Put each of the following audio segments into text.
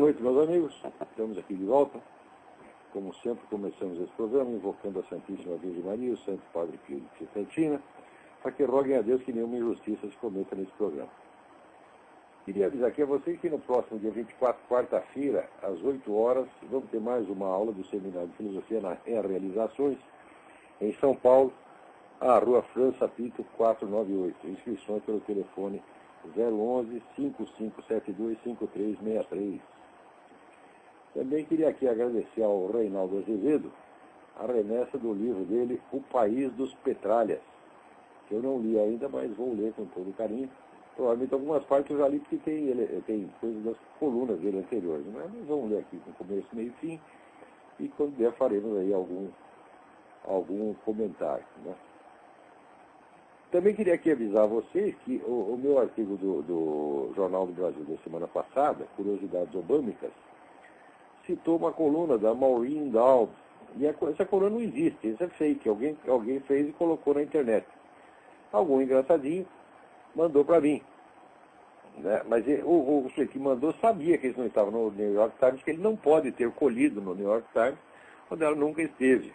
noite, meus amigos. Estamos aqui de volta. Como sempre, começamos esse programa invocando a Santíssima Virgem Maria e o Santo Padre Pio de Pietrelcina, para que roguem a Deus que nenhuma injustiça se cometa nesse programa. Queria avisar aqui a vocês que no próximo dia 24, quarta-feira, às 8 horas, vamos ter mais uma aula do Seminário de Filosofia em Realizações, em São Paulo, à Rua França Pinto 498. Inscrições pelo telefone 011-5572-5363. Também queria aqui agradecer ao Reinaldo Azevedo a remessa do livro dele, O País dos Petralhas, que eu não li ainda, mas vou ler com todo carinho. Provavelmente algumas partes eu já li, porque tem coisas das colunas dele anteriores, mas nós vamos ler aqui com começo, meio e fim, e quando der faremos aí algum comentário, né? Também queria aqui avisar vocês que o meu artigo do Jornal do Brasil da semana passada, Curiosidades Obâmicas, citou uma coluna da Maureen Dowd. E essa coluna não existe, isso é fake. Alguém fez e colocou na internet. Algum engraçadinho mandou para mim. Né? Mas o sujeito que mandou sabia que eles não estavam no New York Times, que ele não pode ter colhido no New York Times, quando ela nunca esteve.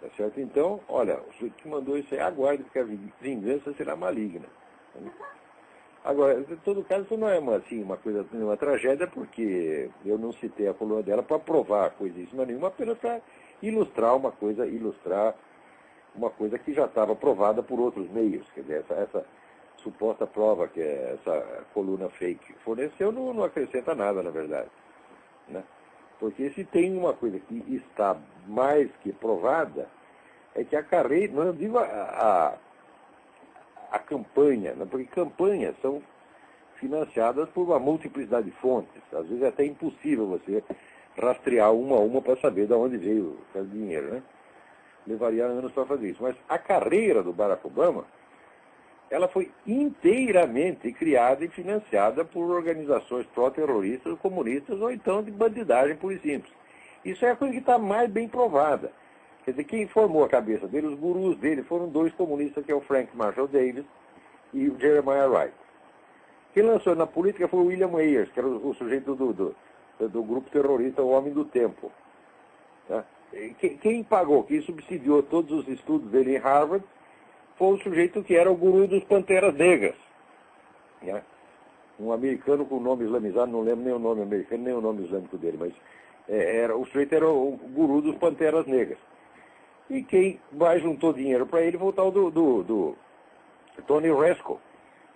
Tá certo? Então, olha, o sujeito que mandou isso aí, aguarde, porque a vingança será maligna. Agora, em todo caso, isso não é uma coisa, uma tragédia, porque eu não citei a coluna dela para provar coisíssima nenhuma, apenas para ilustrar uma coisa que já estava provada por outros meios. Quer dizer, essa suposta prova que essa coluna fake forneceu não acrescenta nada, na verdade. Né? Porque se tem uma coisa que está mais que provada, é que a carreira, não digo a campanha, né? Porque campanhas são financiadas por uma multiplicidade de fontes. Às vezes é até impossível você rastrear uma a uma para saber de onde veio o dinheiro, né? Levaria anos para fazer isso. Mas a carreira do Barack Obama, ela foi inteiramente criada e financiada por organizações pró-terroristas, comunistas, ou então de bandidagem pura e simples. Isso é a coisa que está mais bem provada. Quer dizer, quem formou a cabeça dele, os gurus dele, foram dois comunistas, que é o Frank Marshall Davis e o Jeremiah Wright. Quem lançou na política foi o William Ayers, que era o sujeito do grupo terrorista, o Homem do Tempo. Tá? Quem pagou, quem subsidiou todos os estudos dele em Harvard, foi o sujeito que era o guru dos Panteras Negras. Né? Um americano com nome islamizado, não lembro nem o nome americano, nem o nome islâmico dele, mas o sujeito era o guru dos Panteras Negras. E quem mais juntou dinheiro para ele foi o tal do Tony Rasco,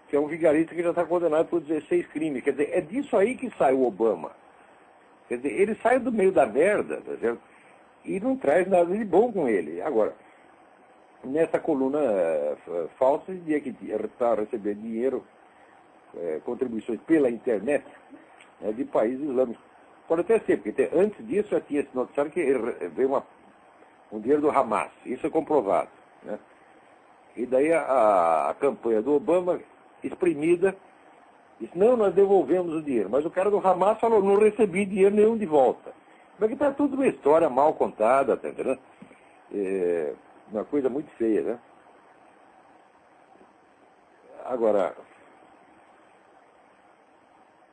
que é um vigarista que já está condenado por 16 crimes. Quer dizer, é disso aí que sai o Obama. Quer dizer, ele sai do meio da merda, tá certo? E não traz nada de bom com ele. Agora, nessa coluna falsa, dizia que está recebendo dinheiro, contribuições pela internet, de países islâmicos. Pode até ser, porque antes disso já tinha esse noticiário que veio um dinheiro do Hamas. Isso é comprovado. Né? E daí a campanha do Obama, exprimida, disse, não, nós devolvemos o dinheiro. Mas o cara do Hamas falou, não recebi dinheiro nenhum de volta. Mas que está tudo uma história mal contada, tá entendendo? Uma coisa muito feia, né? Agora,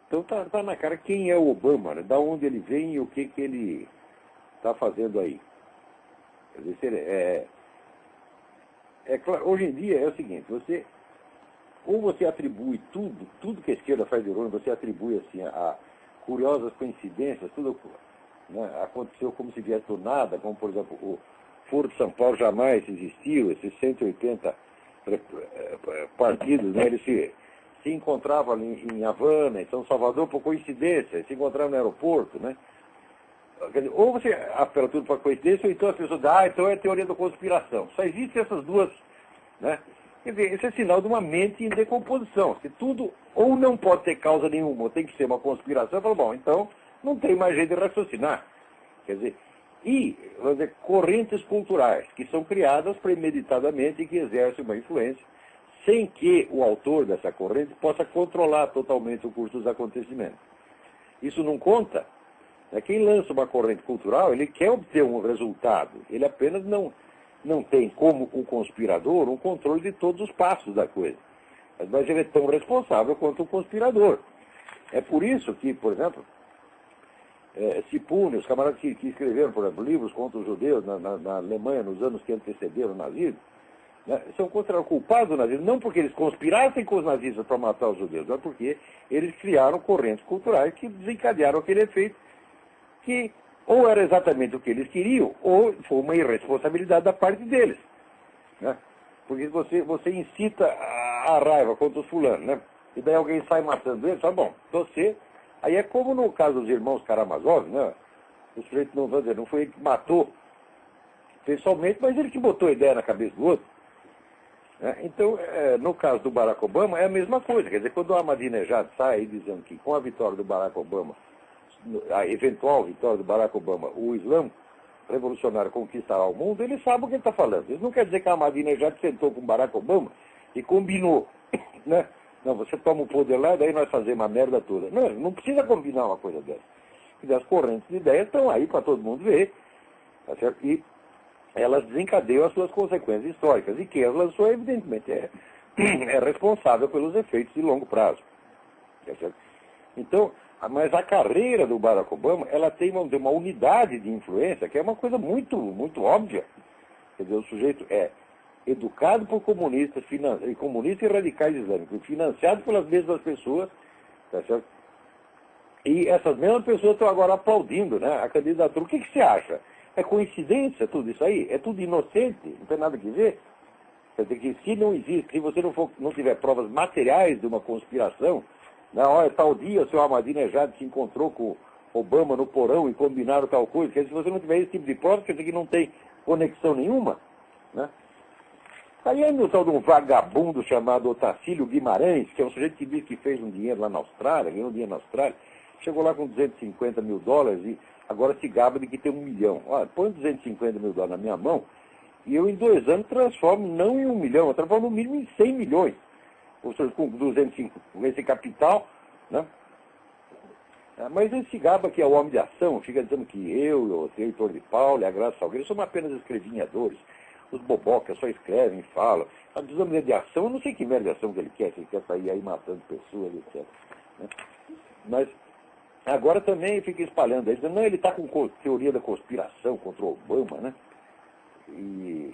então tá na cara quem é o Obama, né? Da onde ele vem e o que ele está fazendo aí. Quer dizer, claro, hoje em dia é o seguinte, ou você atribui tudo que a esquerda faz de errôneo, você atribui assim a curiosas coincidências, tudo, né, aconteceu como se viesse do nada, como por exemplo o Foro de São Paulo jamais existiu, esses 180 partidos, né, eles se encontravam ali em Havana, em São Salvador, por coincidência, se encontravam no aeroporto, né? Quer dizer, ou você apela tudo para coincidência, ou então as pessoas dizem, então é teoria da conspiração. Só existem essas duas, né? Quer dizer, esse é sinal de uma mente em decomposição. Se tudo ou não pode ter causa nenhuma, ou tem que ser uma conspiração, eu falo, bom, então não tem mais jeito de raciocinar. Quer dizer, vamos dizer, correntes culturais que são criadas premeditadamente e que exercem uma influência sem que o autor dessa corrente possa controlar totalmente o curso dos acontecimentos. Isso não conta. Quem lança uma corrente cultural, ele quer obter um resultado. Ele apenas não tem, como o conspirador, um controle de todos os passos da coisa. Mas ele é tão responsável quanto o conspirador. É por isso que, por exemplo, se pune, os camaradas que escreveram, por exemplo, livros contra os judeus na Alemanha nos anos que antecederam o nazismo, né, são considerados culpados do nazismo, não porque eles conspirassem com os nazistas para matar os judeus, mas porque eles criaram correntes culturais que desencadearam aquele efeito que ou era exatamente o que eles queriam, ou foi uma irresponsabilidade da parte deles. Né? Porque você incita a raiva contra os fulanos, né? E daí alguém sai matando eles, tá bom, você... Aí é como no caso dos irmãos Karamazov, né? O sujeito não foi ele que matou pessoalmente, mas ele que botou a ideia na cabeça do outro. Né? Então, no caso do Barack Obama, é a mesma coisa. Quer dizer, quando o Ahmadinejad sai aí dizendo que com a vitória do Barack Obama, a eventual vitória do Barack Obama, o Islã revolucionário conquistará o mundo, ele sabe o que ele está falando. Isso não quer dizer que a Ahmadinejad sentou com o Barack Obama e combinou, né? Não, você toma o poder lá e daí nós fazemos a merda toda. Não, não precisa combinar uma coisa dessa. E as correntes de ideias estão aí para todo mundo ver. Tá certo? E elas desencadeiam as suas consequências históricas. E quem as lançou, evidentemente, é responsável pelos efeitos de longo prazo. Tá certo? Então, mas a carreira do Barack Obama, ela tem uma unidade de influência que é uma coisa muito, muito óbvia. Quer dizer, o sujeito é educado por comunistas e radicais islâmicos, financiado pelas mesmas pessoas, tá certo? E essas mesmas pessoas estão agora aplaudindo, né, a candidatura. O que você acha? É coincidência tudo isso aí? É tudo inocente? Não tem nada a ver? Quer dizer que se não existe, se você não tiver provas materiais de uma conspiração, na hora tal dia o seu Ahmadinejad se encontrou com Obama no porão e combinaram tal coisa, quer dizer, se você não tiver esse tipo de prova, quer dizer que não tem conexão nenhuma, né? Aí é um tal de um vagabundo chamado Otacílio Guimarães, que é um sujeito que diz que fez um dinheiro lá na Austrália, ganhou um dinheiro na Austrália, chegou lá com 250 mil dólares e agora se gaba de que tem 1 milhão. Olha, põe 250 mil dólares na minha mão e eu em 2 anos transformo não em 1 milhão, eu transformo no mínimo em 100 milhões. Ou seja, com 250, com esse capital, né? Mas ele se gaba que é o homem de ação, fica dizendo que eu, o Heitor de Paula e a Graça Salgueiro somos apenas escrevinhadores. Os bobocas só escrevem e falam. Mas precisamos de ação, eu não sei que merda de ação que ele quer, se ele quer sair aí matando pessoas, etc. Né? Mas agora também fica espalhando aí, dizendo, não, ele está com teoria da conspiração contra o Obama, né? E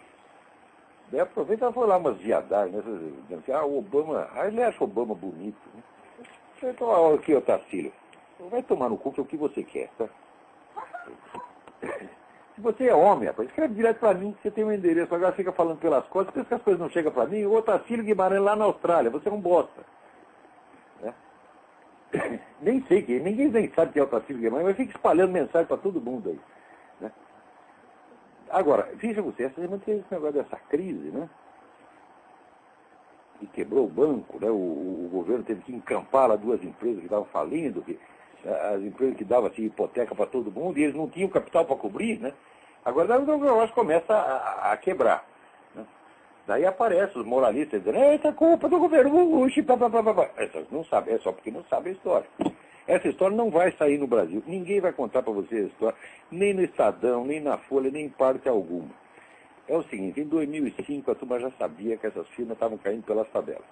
daí aproveita e foi lá umas viadagens, né? Dizendo que, o Obama, ele acha o Obama bonito, né? Então, olha aqui, Otacílio, vai tomar no cu que é o que você quer, tá? Se você é homem, rapaz, escreve direto para mim, você tem um endereço, agora fica falando pelas costas, pensa que as coisas não chegam para mim, o Otacílio Guimarães lá na Austrália, você é um bosta. Né? Nem sei quem, ninguém nem sabe quem é o Otacílio Guimarães, mas fica espalhando mensagem para todo mundo aí. Né? Agora, veja você, essa semana teve esse negócio dessa crise, né? E quebrou o banco, né? O governo teve que encampar lá 2 empresas que estavam falindo, as empresas que davam assim, hipoteca para todo mundo, e eles não tinham capital para cobrir, né? Agora o negócio começa a quebrar. Né? Daí aparecem os moralistas dizendo, essa é culpa do governo Bush, não sabe, é só porque não sabe a história. Essa história não vai sair no Brasil. Ninguém vai contar para você a história, nem no Estadão, nem na Folha, nem em parte alguma. É o seguinte, em 2005 a turma já sabia que essas firmas estavam caindo pelas tabelas.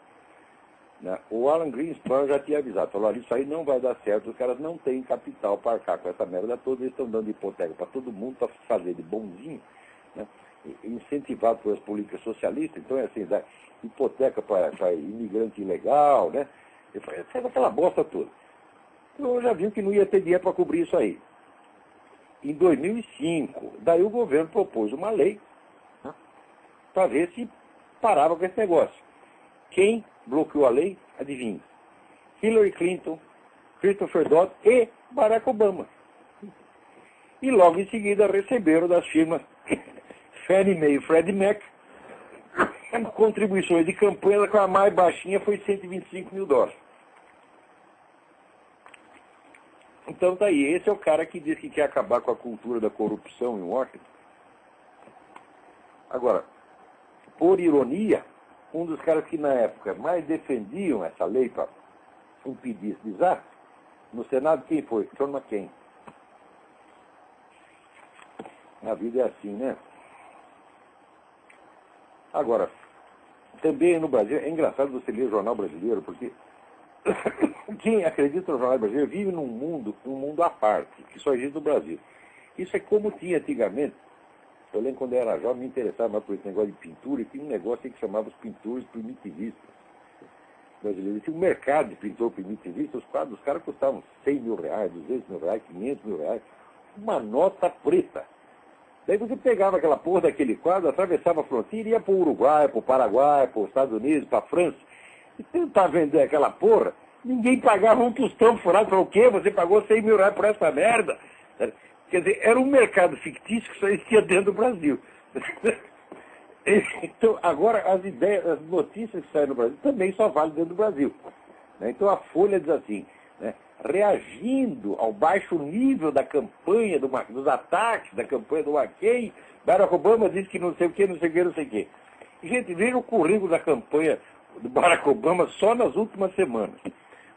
Né? O Alan Greenspan já tinha avisado, falou, olha, isso aí não vai dar certo, os caras não têm capital para arcar com essa merda toda, eles estão dando hipoteca para todo mundo, para fazer de bonzinho, né? Incentivado pelas políticas socialistas, então é assim, dá hipoteca para imigrante ilegal, né? Faz aquela bosta toda. Então eu já vi que não ia ter dinheiro para cobrir isso aí. Em 2005, daí o governo propôs uma lei, né, para ver se parava com esse negócio. Quem bloqueou a lei? Adivinha? Hillary Clinton, Christopher Dodd e Barack Obama. E logo em seguida receberam das firmas Fannie Mae e Freddie Mac contribuições de campanha, que a mais baixinha foi 125 mil dólares. Então tá aí, esse é o cara que diz que quer acabar com a cultura da corrupção em Washington. Agora, por ironia, um dos caras que na época mais defendiam essa lei para impedir esse desastre, no Senado quem foi? John McCain. A vida é assim, né? Agora, também no Brasil, é engraçado você ler o jornal brasileiro, porque quem acredita no jornal brasileiro vive num mundo à parte, que só existe no Brasil. Isso é como tinha antigamente. Eu lembro quando eu era jovem, me interessava mais por esse negócio de pintura, e tinha um negócio aí que chamava os pintores primitivistas brasileiros. Tinha um mercado de pintor primitivista, os quadros dos caras custavam 100 mil reais, 200 mil reais, 500 mil reais, uma nota preta. Daí você pegava aquela porra daquele quadro, atravessava a fronteira e ia para o Uruguai, para o Paraguai, para os Estados Unidos, para a França, e tentar vender aquela porra, ninguém pagava um tostão furado. Falou, o quê? Você pagou 100 mil reais por essa merda? Quer dizer, era um mercado fictício que só existia dentro do Brasil. Então, agora, as ideias, as notícias que saem no Brasil também só valem dentro do Brasil. Então, a Folha diz assim, né, reagindo ao baixo nível da campanha, dos ataques da campanha do McCain, Barack Obama disse que não sei o que, não sei o que, não sei o que. Gente, veja o currículo da campanha do Barack Obama só nas últimas semanas.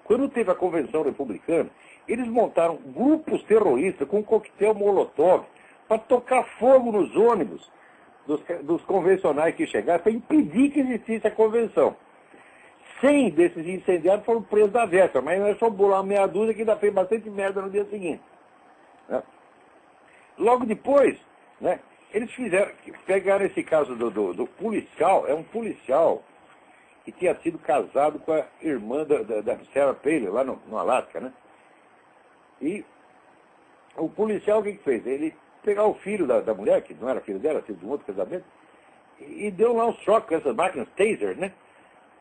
Quando teve a convenção republicana, eles montaram grupos terroristas com coquetel Molotov para tocar fogo nos ônibus dos convencionais que chegaram para impedir que existisse a convenção. 100 desses incendiados foram presos da véspera, mas nós só bolar meia dúzia que ainda fez bastante merda no dia seguinte. Né? Logo depois, né, eles pegaram esse caso do policial, é um policial que tinha sido casado com a irmã da Sarah Palin, lá no Alasca, né? E o policial, o que fez? Ele pegou o filho da mulher, que não era filho dela, filho de um outro casamento, e deu lá um choque com essas máquinas taser, né?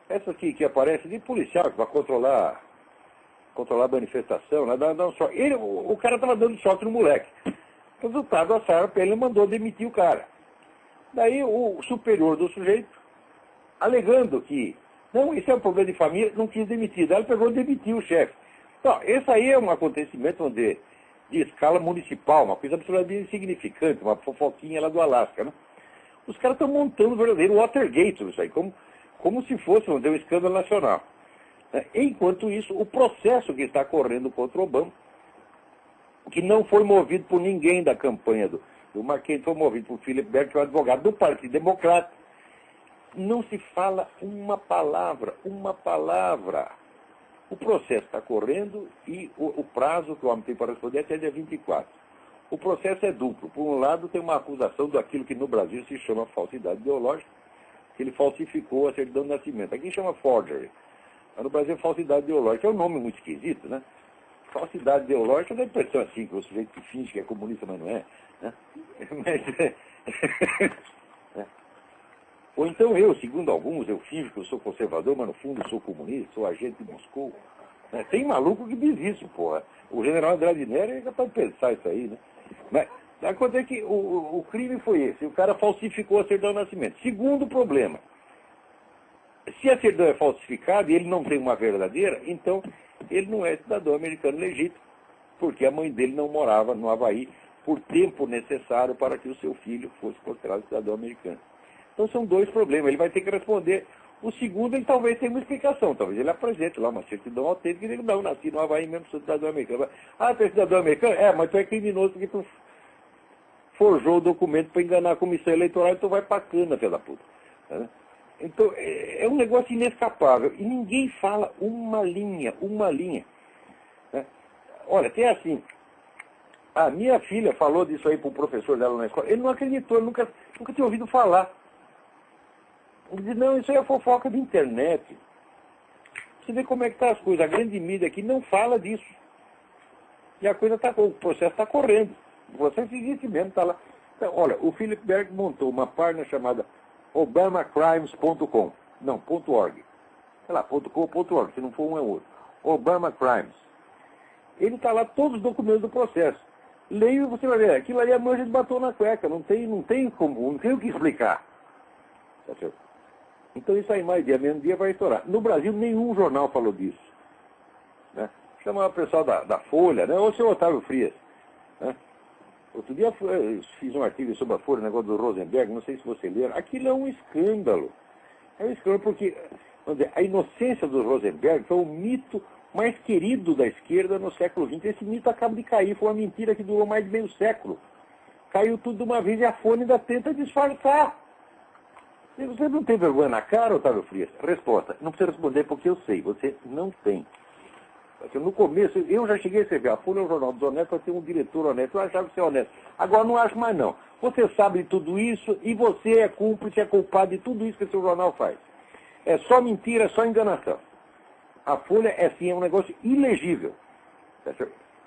Essas que aparecem de policial, para controlar a manifestação, né? Dá um choque. O cara estava dando choque no moleque. Resultado, a Sarah Palin mandou demitir o cara. Daí o superior do sujeito, alegando que, não, isso é um problema de família, não quis demitir. Daí ele pegou e demitiu o chefe. Então, esse aí é um acontecimento de escala municipal, uma coisa absolutamente insignificante, uma fofoquinha lá do Alasca, né? Os caras estão montando o verdadeiro Watergate, isso aí, como se fosse um escândalo nacional. Enquanto isso, o processo que está correndo contra o Obama, que não foi movido por ninguém da campanha do McCain, foi movido por Philip Berg, que é o advogado do Partido Democrata, não se fala uma palavra. O processo está correndo e o prazo que o homem tem para responder é até dia 24. O processo é duplo. Por um lado, tem uma acusação daquilo que no Brasil se chama falsidade ideológica, que ele falsificou a certidão de nascimento. Aqui chama forgery. Mas no Brasil é falsidade ideológica. É um nome muito esquisito, né? Falsidade ideológica dá a impressão assim, que o sujeito que finge que é comunista, mas não é. Né? Ou então eu, segundo alguns, eu finjo que eu sou conservador, mas no fundo eu sou comunista, sou agente de Moscou. Né? Tem maluco que diz isso, porra. O general Andrade Nery é capaz de pensar isso aí, né? Mas acontece que o crime foi esse. O cara falsificou a certidão de nascimento. Segundo problema, se a certidão é falsificada e ele não tem uma verdadeira, então ele não é cidadão americano legítimo, porque a mãe dele não morava no Havaí por tempo necessário para que o seu filho fosse considerado cidadão americano. Então são dois problemas, ele vai ter que responder. O segundo, ele talvez tenha uma explicação, talvez ele apresente lá uma certidão autêntica e ele não, nasci no Havaí mesmo, sou cidadão americano. Ah, tu é cidadão americano? É, mas tu é criminoso porque tu forjou o documento para enganar a comissão eleitoral e tu vai pra cana, filha da puta. Né? Então, é um negócio inescapável. E ninguém fala uma linha. Né? Olha, tem assim, a minha filha falou disso aí para o professor dela na escola, ele não acreditou, ele nunca tinha ouvido falar. Ele disse, não, isso aí é fofoca de internet. Você vê como é que estão as coisas. A grande mídia aqui não fala disso. E a coisa o processo está correndo. O processo existe mesmo, está lá. Então, olha, o Philip Berg montou uma página chamada obamacrimes.com. Não, .org. Sei lá, .com.org, se não for um é outro. Obama Crimes. Ele está lá todos os documentos do processo. Leia e você vai ver, aquilo ali é manja de batom na cueca, não tem o que explicar. Tá certo? Então isso aí mais dia, menos dia vai estourar. No Brasil nenhum jornal falou disso. Né? Chama o pessoal da Folha, né? Ou o seu Otávio Frias. Né? Outro dia eu fiz um artigo sobre a Folha, negócio do Rosenberg, não sei se você leram. Aquilo é um escândalo. É um escândalo porque, vamos dizer, a inocência do Rosenberg foi o mito mais querido da esquerda no século XX. Esse mito acaba de cair, foi uma mentira que durou mais de meio século. Caiu tudo de uma vez e a Folha ainda tenta disfarçar. Você não tem vergonha na cara, Otávio Frias? Resposta, não precisa responder porque eu sei, você não tem. Porque no começo, eu já cheguei a escrever, a Folha é um jornal desonesto, vai ter um diretor honesto, eu achava que você é honesto. Agora não acho mais não. Você sabe de tudo isso e você é cúmplice, é culpado de tudo isso que o seu jornal faz. É só mentira, é só enganação. A Folha é sim, é um negócio ilegível.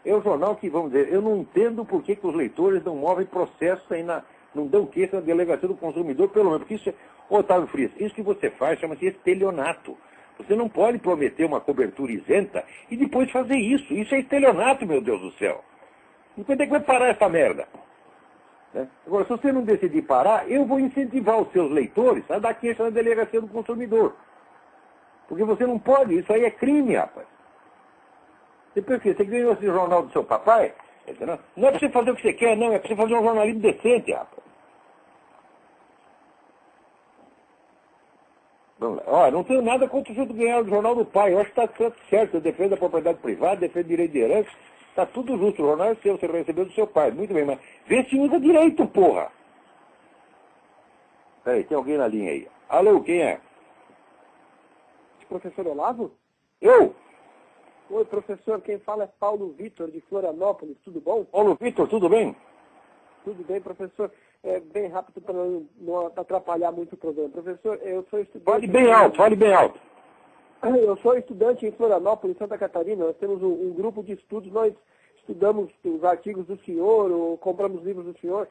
É um jornal que, vamos dizer, eu não entendo por que os leitores não movem processos aí não dão queixa na delegacia do consumidor, pelo menos, porque isso é, Otávio Frias, isso que você faz chama-se estelionato. Você não pode prometer uma cobertura isenta e depois fazer isso. Isso é estelionato, meu Deus do céu. E quando é que vai parar essa merda? Né? Agora, se você não decidir parar, eu vou incentivar os seus leitores a dar queixa na delegacia do consumidor. Porque você não pode, isso aí é crime, rapaz. Depois que você ganhou esse jornal do seu papai, não é para você fazer o que você quer, não, é para você fazer um jornalismo decente, rapaz. Vamos lá. Olha, não tenho nada contra o senhor ganhar o jornal do pai. Eu acho que está certo. Eu defendo a propriedade privada, defendo o direito de herança. Está tudo justo. O jornal é seu, você recebeu do seu pai. Muito bem, mas vê se usa direito, porra. Peraí, tem alguém na linha aí. Alô, quem é? Professor Olavo? Eu? Oi, professor. Quem fala é Paulo Vitor, de Florianópolis. Tudo bom? Paulo Vitor, tudo bem? Tudo bem, professor. Bem rápido para não atrapalhar muito o programa. Professor, eu sou estudante... Fale bem alto, fale bem alto. Eu sou estudante em Florianópolis, Santa Catarina. Nós temos um grupo de estudos. Nós estudamos os artigos do senhor, ou compramos livros do senhor.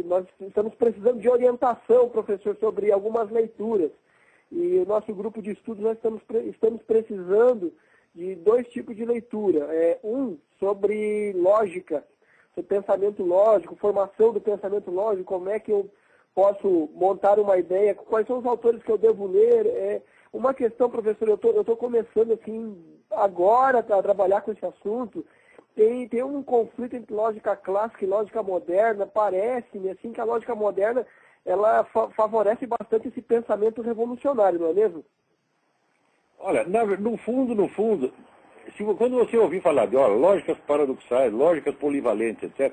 Nós estamos precisando de orientação, professor, sobre algumas leituras. E o nosso grupo de estudos, nós estamos precisando de dois tipos de leitura. Um sobre lógica, sobre pensamento lógico, formação do pensamento lógico, como é que eu posso montar uma ideia, quais são os autores que eu devo ler. Uma questão, professor, eu estou começando assim, agora a trabalhar com esse assunto. Tem um conflito entre lógica clássica e lógica moderna. Parece-me assim que a lógica moderna ela favorece bastante esse pensamento revolucionário, não é mesmo? Olha, no fundo, quando você ouvir falar de lógicas paradoxais, lógicas polivalentes, etc.,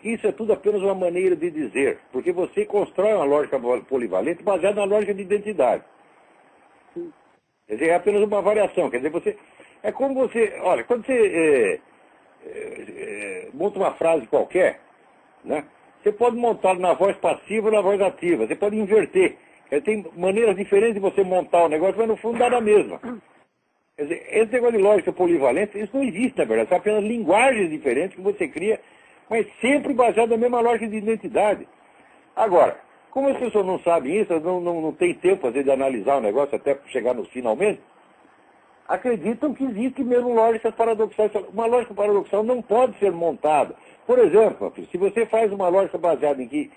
isso é tudo apenas uma maneira de dizer, porque você constrói uma lógica polivalente baseada na lógica de identidade. Sim. Quer dizer, é apenas uma variação. Quer dizer, é como você... Olha, quando você monta uma frase qualquer, né? Você pode montar na voz passiva ou na voz ativa. Você pode inverter. Tem maneiras diferentes de você montar o negócio, mas no fundo dá na mesma. Quer dizer, esse negócio de lógica polivalente, isso não existe, na verdade. São apenas linguagens diferentes que você cria, mas sempre baseado na mesma lógica de identidade. Agora, como as pessoas não sabem isso, não tem tempo às vezes, de analisar o negócio até chegar no finalmente, acreditam que existe mesmo lógicas paradoxais. Uma lógica paradoxal não pode ser montada. Por exemplo, se você faz uma lógica baseada em que,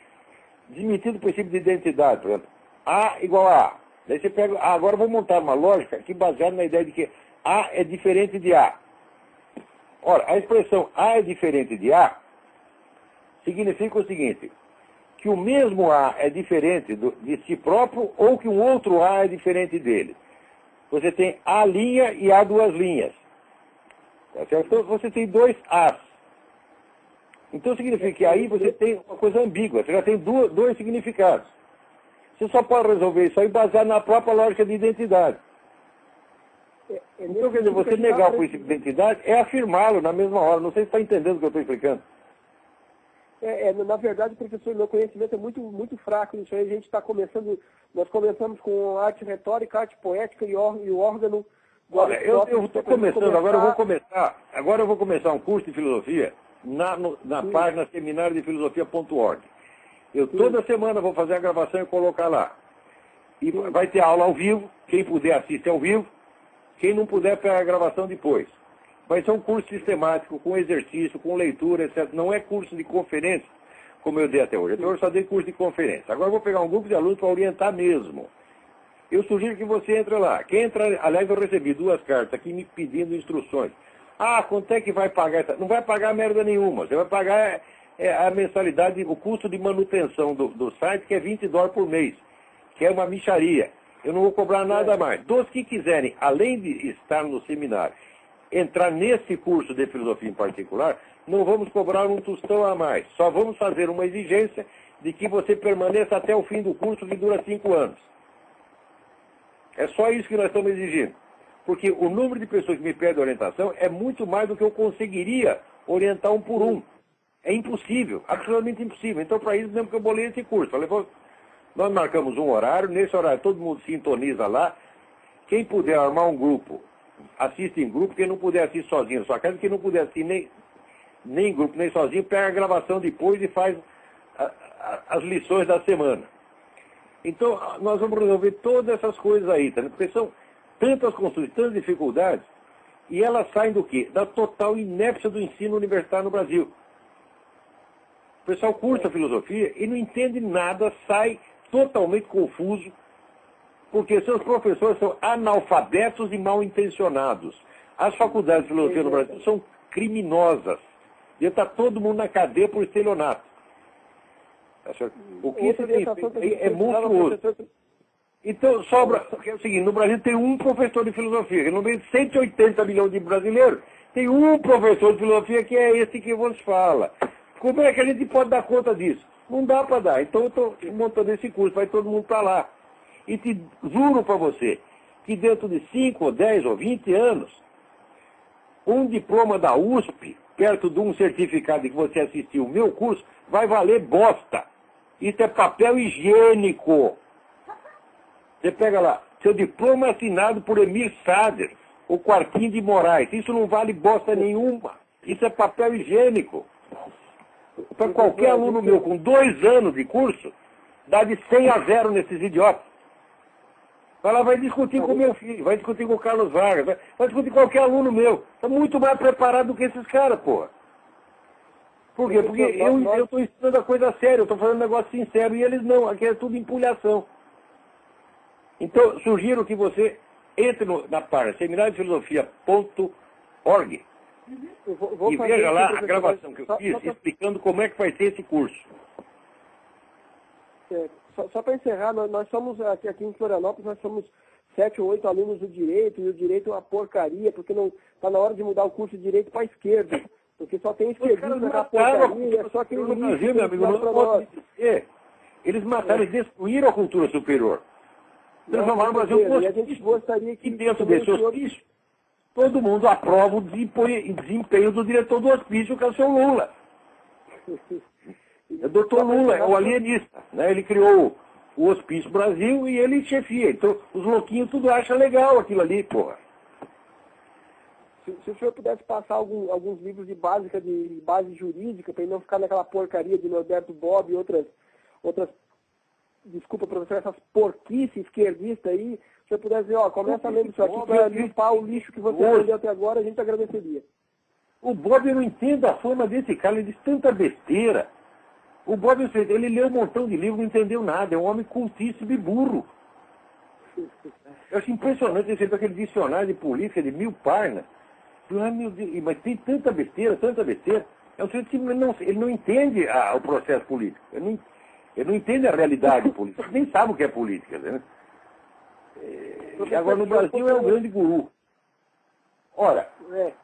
desmentindo o princípio de identidade, por exemplo, A igual a A. Daí você pega, agora eu vou montar uma lógica que baseada na ideia de que A é diferente de A. Ora, a expressão A é diferente de A significa o seguinte, que o mesmo A é diferente de si próprio ou que um outro A é diferente dele. Você tem A' e A duas linhas. Tá certo? Então você tem dois A's. Então significa que aí você tem uma coisa ambígua, você já tem dois significados. Você só pode resolver isso aí baseado na própria lógica de identidade. Então, quer dizer, você negar o princípio de identidade é afirmá-lo na mesma hora. Não sei se está entendendo o que eu estou explicando. Na verdade, professor, meu conhecimento é muito, muito fraco nisso aí. A gente está começando, nós começamos com arte retórica, arte poética e o órgão... Olha, eu estou começando, agora eu vou começar um curso de filosofia na página seminariodefilosofia.org. Eu toda semana vou fazer a gravação e colocar lá. E vai ter aula ao vivo, quem puder assiste ao vivo, quem não puder pega a gravação depois. Vai ser um curso sistemático, com exercício, com leitura, etc. Não é curso de conferência, como eu dei até hoje. Até hoje eu só dei curso de conferência. Agora eu vou pegar um grupo de alunos para orientar mesmo. Eu sugiro que você entre lá. Quem entrar, aliás, eu recebi 2 cartas aqui me pedindo instruções. Ah, quanto é que vai pagar? Não vai pagar merda nenhuma. Você vai pagar a mensalidade, o custo de manutenção do site, que é $20 por mês, que é uma mixaria. Eu não vou cobrar nada mais. Dos que quiserem, além de estar no seminário, entrar nesse curso de filosofia em particular, não vamos cobrar um tostão a mais. Só vamos fazer uma exigência de que você permaneça até o fim do curso, que dura 5 anos. É só isso que nós estamos exigindo. Porque o número de pessoas que me pedem orientação é muito mais do que eu conseguiria orientar um por um. É impossível, absolutamente impossível. Então, para isso, mesmo que eu bolei esse curso. Falei, nós marcamos um horário, nesse horário todo mundo sintoniza lá. Quem puder armar um grupo, assiste em grupo. Quem não puder assistir sozinho na sua casa, quem não puder assistir nem em grupo, nem sozinho, pega a gravação depois e faz as lições da semana. Então, nós vamos resolver todas essas coisas aí, tá? Porque são tantas construções, tantas dificuldades, e elas saem do quê? Da total inépcia do ensino universitário no Brasil. O pessoal cursa filosofia e não entende nada, sai totalmente confuso, porque seus professores são analfabetos e mal intencionados. As faculdades de filosofia no Brasil são criminosas. E está todo mundo na cadeia por estelionato. O que isso é monstruoso. Então, sobra, porque é o seguinte, no Brasil tem um professor de filosofia, no meio de 180 milhões de brasileiros, tem um professor de filosofia que é esse que vos fala. Como é que a gente pode dar conta disso? Não dá para dar. Então eu estou montando esse curso, vai todo mundo para lá. E te juro para você que dentro de 5, ou 10, ou 20 anos, um diploma da USP, perto de um certificado de que você assistiu o meu curso, vai valer bosta. Isso é papel higiênico. Você pega lá, seu diploma assinado por Emir Sader, o Quartinho de Moraes. Isso não vale bosta nenhuma. Isso é papel higiênico. Para qualquer aluno meu com 2 anos de curso, dá de 100-0 nesses idiotas. Vai discutir com o meu filho, vai discutir com o Carlos Vargas, vai discutir com qualquer aluno meu. Está muito mais preparado do que esses caras, porra. Por quê? Porque eu estou ensinando a coisa séria, eu estou fazendo um negócio sincero, e eles não, aqui é tudo empulhação. Então, sugiro que você entre na página seminariofilosofia.org e veja lá a gravação que eu fiz explicando como é que vai ser esse curso. Só para encerrar, nós somos, aqui em Florianópolis, nós somos 7 ou 8 alunos do direito, e o direito é uma porcaria, porque não está na hora de mudar o curso de direito para a esquerda. Porque só tem esquerdismo naquela porcaria, é só aquele Brasil, meu amigo, não pode dizer. Eles mataram e destruíram a cultura superior. Transformaram o Brasil em hospício. E dentro desse hospício, todo mundo aprova o desempenho do diretor do hospício, que é o seu Lula. O doutor Lula é o alienista. Né? Ele criou o Hospício Brasil e ele chefia. Então, os louquinhos tudo acham legal aquilo ali, porra. Se o senhor pudesse passar alguns livros de base jurídica, para ele não ficar naquela porcaria de Norberto Bob e outras, desculpa, professor, essas porquices esquerdistas aí, se o senhor pudesse dizer, começa lendo isso aqui para limpar o lixo que você aprendeu até agora, a gente agradeceria. O Bob, eu não entendo a forma desse cara, ele diz tanta besteira. O Bob, ele leu um montão de livros, não entendeu nada, é um homem cultíssimo e burro. Eu acho impressionante ele ter aquele dicionário de política de 1000 páginas. Ai, meu Deus, mas tem tanta besteira. É um sujeito que ele não entende o processo político. Ele não entende a realidade política. Ele nem sabe o que é política. Né? Agora, no Brasil, é um grande guru. Ora... Se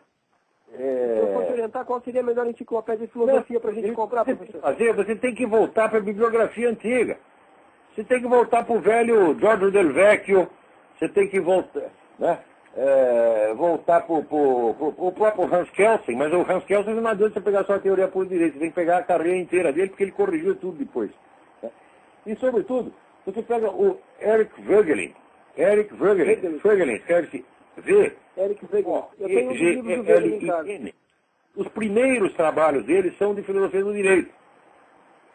eu fosse orientar, qual seria a melhor enciclopédia de filosofia para a gente comprar, professor? Você tem que voltar para a bibliografia antiga. Você tem que voltar para o velho Giorgio Del Vecchio. Você tem que voltar... Né? Voltar para o próprio Hans Kelsen, mas o Hans Kelsen não adianta você pegar só a teoria por direito, você tem que pegar a carreira inteira dele, porque ele corrigiu tudo depois. Né? E, sobretudo, você pega o Eric Voegelin. Escreve-se V. Eric Voegelin. Eu tenho uns livros do Voegelin em casa. Os primeiros trabalhos dele são de filosofia do direito.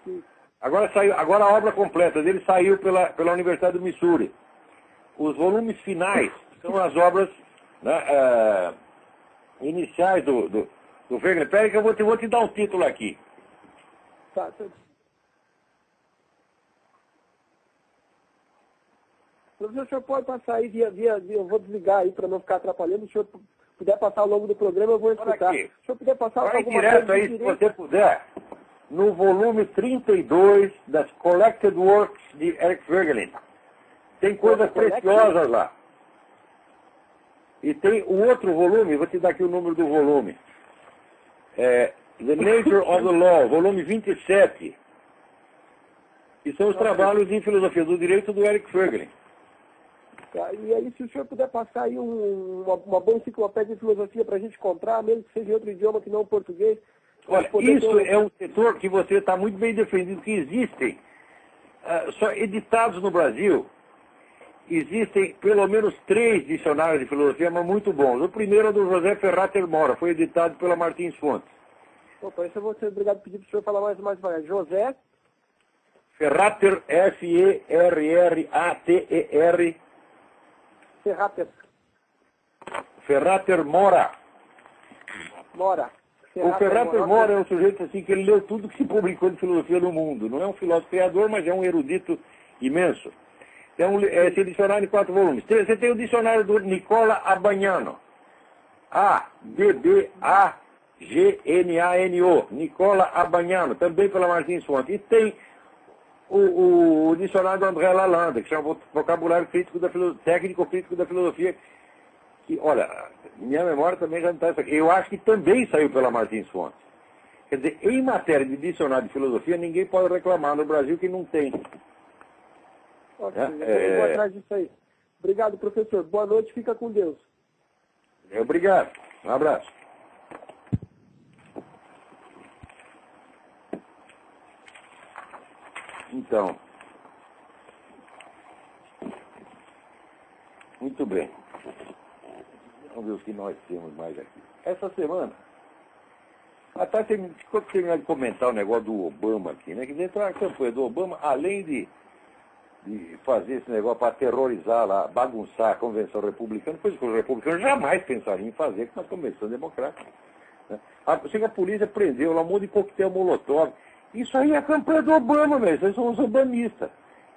Sim. Agora a obra completa dele saiu pela Universidade do Missouri. Os volumes finais são as obras, né, iniciais do Voegelin. Espera que eu vou te dar um título aqui. Tá. O senhor pode passar aí via eu vou desligar aí para não ficar atrapalhando. Se o senhor puder passar ao longo do programa, eu vou escutar. Se o senhor puder passar vai alguma direto coisa aí, se você puder, no volume 32 das Collected Works de Eric Voegelin. Tem coisas preciosas lá. E tem o outro volume, vou te dar aqui o número do volume. The Nature of the Law, volume 27. E são os trabalhos em filosofia do direito do Eric Fögling. Tá, e aí, se o senhor puder passar aí uma boa enciclopédia de filosofia para a gente comprar, mesmo que seja em outro idioma que não o português. Olha, isso é um setor que você está muito bem defendido, que existem, só editados no Brasil, existem pelo menos 3 dicionários de filosofia, mas muito bons. O primeiro é do José Ferrater Mora, foi editado pela Martins Fontes. Opa, isso eu vou ser obrigado a pedir para o senhor falar mais devagar. José Ferrater, F-E-R-R-A-T-E-R. Ferrater Mora. Mora. O Ferrater Mora é um sujeito assim que ele leu tudo que se publicou de filosofia no mundo. Não é um filósofo criador, mas é um erudito imenso. Então, esse dicionário em 4 volumes. Você tem o dicionário do Nicola Abbagnano. A-B-B-A-G-N-A-N-O. Nicola Abbagnano, também pela Martins Fontes. E tem o dicionário do André Lalande, que chama Vocabulário Crítico da Técnico Crítico da Filosofia, que, olha, minha memória também já não está isso aqui. Eu acho que também saiu pela Martins Fontes. Quer dizer, em matéria de dicionário de filosofia, ninguém pode reclamar no Brasil que não tem. Ok, eu vou atrás disso aí. Obrigado, professor. Boa noite, fica com Deus. Obrigado. Um abraço. Então, muito bem. Vamos ver o que nós temos mais aqui. Essa semana, até quando terminar de comentar o negócio do Obama aqui, né? Que dentro da campanha do Obama, além de fazer esse negócio para aterrorizar lá, bagunçar a convenção republicana, coisa que os republicanos jamais pensariam em fazer com uma convenção democrática. Né? Chega a polícia, prendeu lá um monte de coquetel molotov. Isso aí é a campanha do Obama mesmo, eles são os obamistas.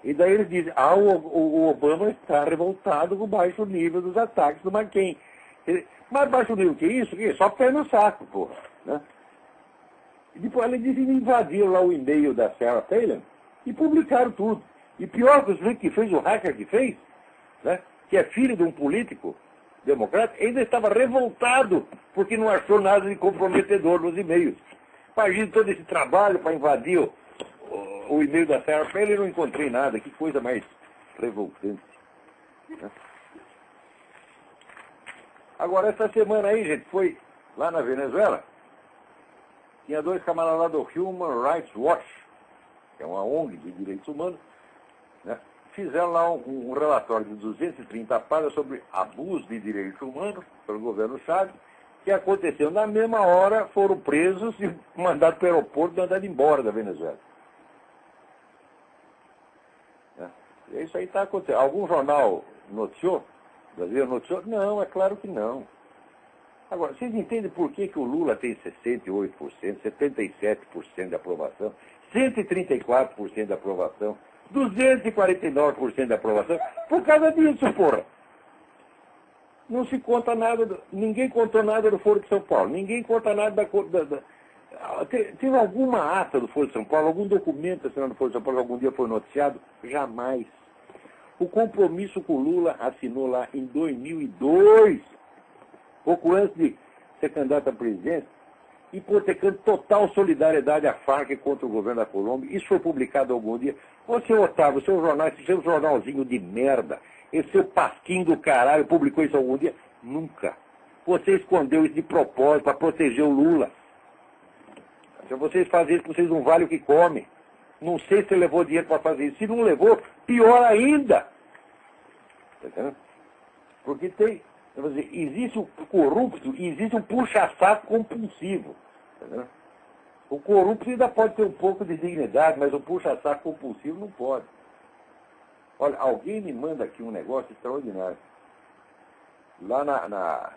E daí eles dizem, o Obama está revoltado com o baixo nível dos ataques do McCain. Mais baixo nível que isso? Só pé no saco, porra. Né? E depois eles dizem, invadiram lá o e-mail da Sarah Palin e publicaram tudo. E pior que o sujeito que fez, o hacker que fez, né, que é filho de um político democrata, ainda estava revoltado porque não achou nada de comprometedor nos e-mails. Imagina todo esse trabalho para invadir o e-mail da Sarah Palin, eu não encontrei nada. Que coisa mais revoltante. Né? Agora, essa semana aí, gente, foi lá na Venezuela, tinha 2 camaradas lá do Human Rights Watch, que é uma ONG de direitos humanos, né? Fizeram lá um relatório de 230 páginas sobre abuso de direitos humanos pelo governo Chávez, que aconteceu na mesma hora, foram presos e mandados para o aeroporto e mandados embora da Venezuela. Né? E isso aí está acontecendo. Algum jornal noticiou? Brasileiro noticiou? Não, é claro que não. Agora, vocês entendem por que o Lula tem 68%, 77% de aprovação, 134% de aprovação, 249% de aprovação? Por causa disso, porra. Não se conta nada, ninguém contou nada do Foro de São Paulo, ninguém conta nada teve alguma ata do Foro de São Paulo, algum documento assinado do Foro de São Paulo que algum dia foi noticiado? Jamais. O compromisso que o Lula assinou lá em 2002, pouco antes de ser candidato à presidência, hipotecando total solidariedade à Farc contra o governo da Colômbia. Isso foi publicado algum dia. Você, Otávio, seu jornalzinho de merda, esse seu pasquinho do caralho, publicou isso algum dia? Nunca. Você escondeu isso de propósito para proteger o Lula. Se vocês fazem isso, vocês não valem o que comem. Não sei se você levou dinheiro para fazer isso. Se não levou, pior ainda. Tá entendendo? Porque tem... Dizer, existe o corrupto e existe um puxa-saco compulsivo. Entendeu? O corrupto ainda pode ter um pouco de dignidade, mas o puxa-saco compulsivo não pode. Olha, alguém me manda aqui um negócio extraordinário. Lá na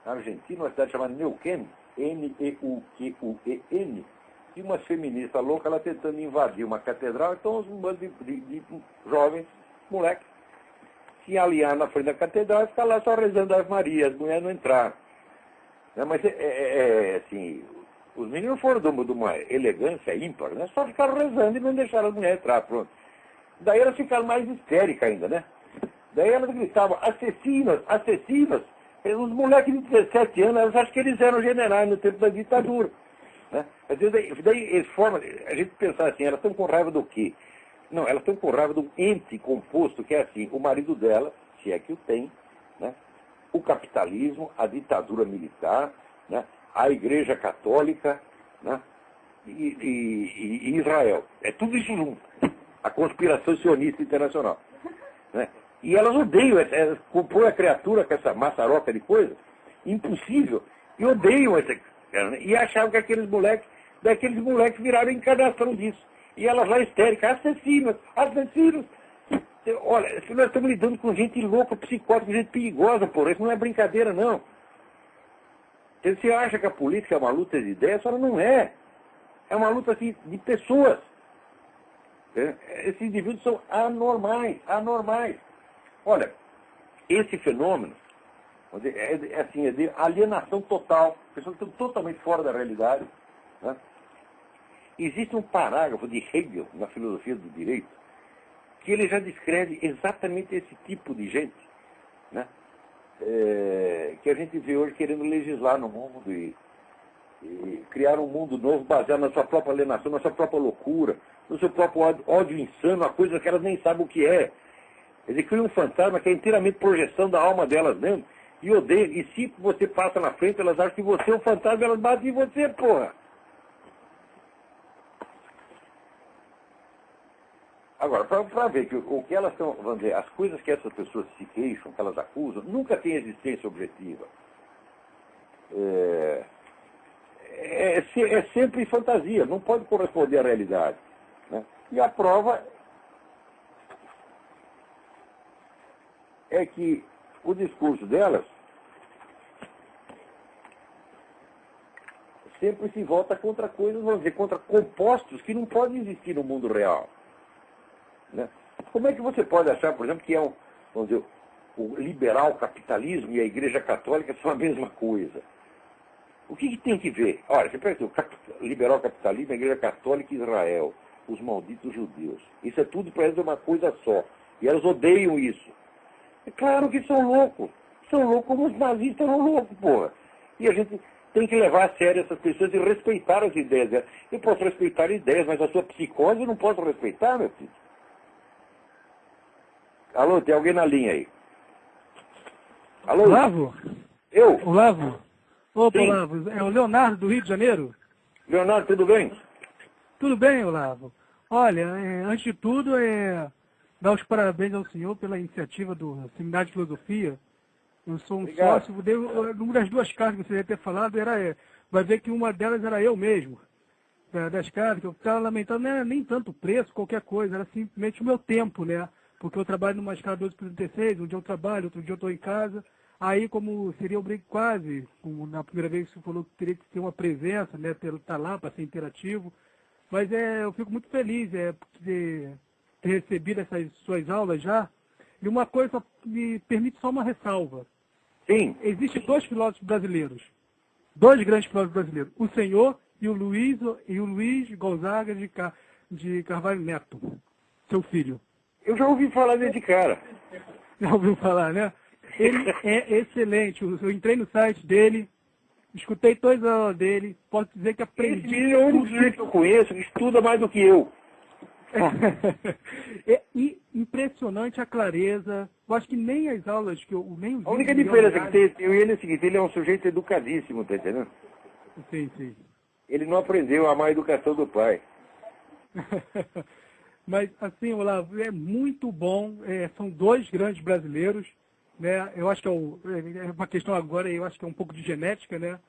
Argentina, uma cidade chamada Neuquén, N-E-U-Q-U-E-N, e uma feminista louca, ela tentando invadir uma catedral, então uns bandos de jovens, moleques, se aliar na frente da catedral e ficar lá só rezando as Marias, as mulheres não entraram. Mas assim, os meninos foram de uma elegância ímpar, né? Só ficaram rezando e não deixaram as mulheres entrar, pronto. Daí elas ficaram mais histéricas ainda, né? Daí elas gritavam, assassinas, assassinas. Os moleques de 17 anos, elas acham que eles eram generais no tempo da ditadura. Né? Às vezes, daí eles formam, a gente pensar assim, elas estão com raiva do quê? Não, elas estão com raiva do ente composto que é assim, o marido dela, se é que o tem, né? O capitalismo, a ditadura militar, né? A Igreja Católica, né? E Israel. É tudo isso junto. A conspiração sionista internacional. Né? E elas odeiam, compõem a criatura com essa maçaroca de coisa, impossível, e odeiam essa. E achavam que daqueles moleques viraram encarnação disso. E elas lá histéricas, assassinos. Olha, nós estamos lidando com gente louca, psicótica, gente perigosa, porra. Isso não é brincadeira, não. Se você acha que a política é uma luta de ideias, ela não é. É uma luta assim, de pessoas. Esses indivíduos são anormais. Olha, esse fenômeno é de alienação total. Pessoas que estão totalmente fora da realidade. Né? Existe um parágrafo de Hegel, na filosofia do direito, que ele já descreve exatamente esse tipo de gente, né? Que a gente vê hoje querendo legislar no mundo e criar um mundo novo baseado na sua própria alienação, na sua própria loucura, no seu próprio ódio insano, a coisa que elas nem sabem o que é. Eles criam um fantasma que é inteiramente projeção da alma delas mesmo, e odeiam. E se você passa na frente, elas acham que você é um fantasma, elas batem em você, porra. Agora, para ver que o que elas estão, vamos dizer, as coisas que essas pessoas se queixam, que elas acusam, nunca têm existência objetiva. É sempre fantasia, não pode corresponder à realidade. Né? E a prova é que o discurso delas sempre se volta contra coisas, vamos dizer, contra compostos que não podem existir no mundo real. Né? Como é que você pode achar, por exemplo, que vamos dizer, o liberal capitalismo e a Igreja Católica são a mesma coisa? O que tem que ver? Olha, você pensa, o liberal capitalismo, a Igreja Católica e Israel, os malditos judeus. Isso é tudo para eles uma coisa só. E elas odeiam isso. É claro que são loucos. São loucos como os nazistas eram loucos, porra. E a gente tem que levar a sério essas pessoas e respeitar as ideias delas. Eu posso respeitar ideias, mas a sua psicose eu não posso respeitar, meu filho. Alô, tem alguém na linha aí? Alô? Olavo? Eu? Olavo? Opa, Sim. Olavo, é o Leonardo do Rio de Janeiro? Leonardo, tudo bem? Tudo bem, Olavo? Olha, antes de tudo, dar os parabéns ao senhor pela iniciativa do Seminário de Filosofia. Eu sou um Obrigado. sócio, uma das duas cartas que você deve ter falado vai ver que uma delas era eu mesmo. Das cartas, que eu estava lamentando, não era nem tanto o preço, qualquer coisa, era simplesmente o meu tempo, né? Porque eu trabalho numa escala 12/36, um dia eu trabalho, outro dia eu estou em casa. Aí, como seria quase, como na primeira vez você falou que teria que ter uma presença, né, estar lá para ser interativo. Mas eu fico muito feliz de ter recebido essas suas aulas já. E uma coisa me permite só uma ressalva. Sim. Existem dois filósofos brasileiros, dois grandes filósofos brasileiros, o senhor e o Luiz Gonzaga de Carvalho Neto, seu filho. Eu já ouvi falar desse cara. Já ouviu falar, né? Ele é excelente. Eu entrei no site dele, escutei todas as aulas dele, posso dizer que aprendi. Esse menino é o único sujeito que eu conheço que estuda mais do que eu. E impressionante a clareza. Eu acho que nem as aulas que eu nem os A única vídeos diferença que eu tem eu e ele é o seguinte, ele é um sujeito educadíssimo, tá entendendo? Sim, sim. Ele não aprendeu a má educação do pai. Mas, assim, Olavo, é muito bom. São dois grandes brasileiros, né? Eu acho que é uma questão agora, eu acho que é um pouco de genética, né?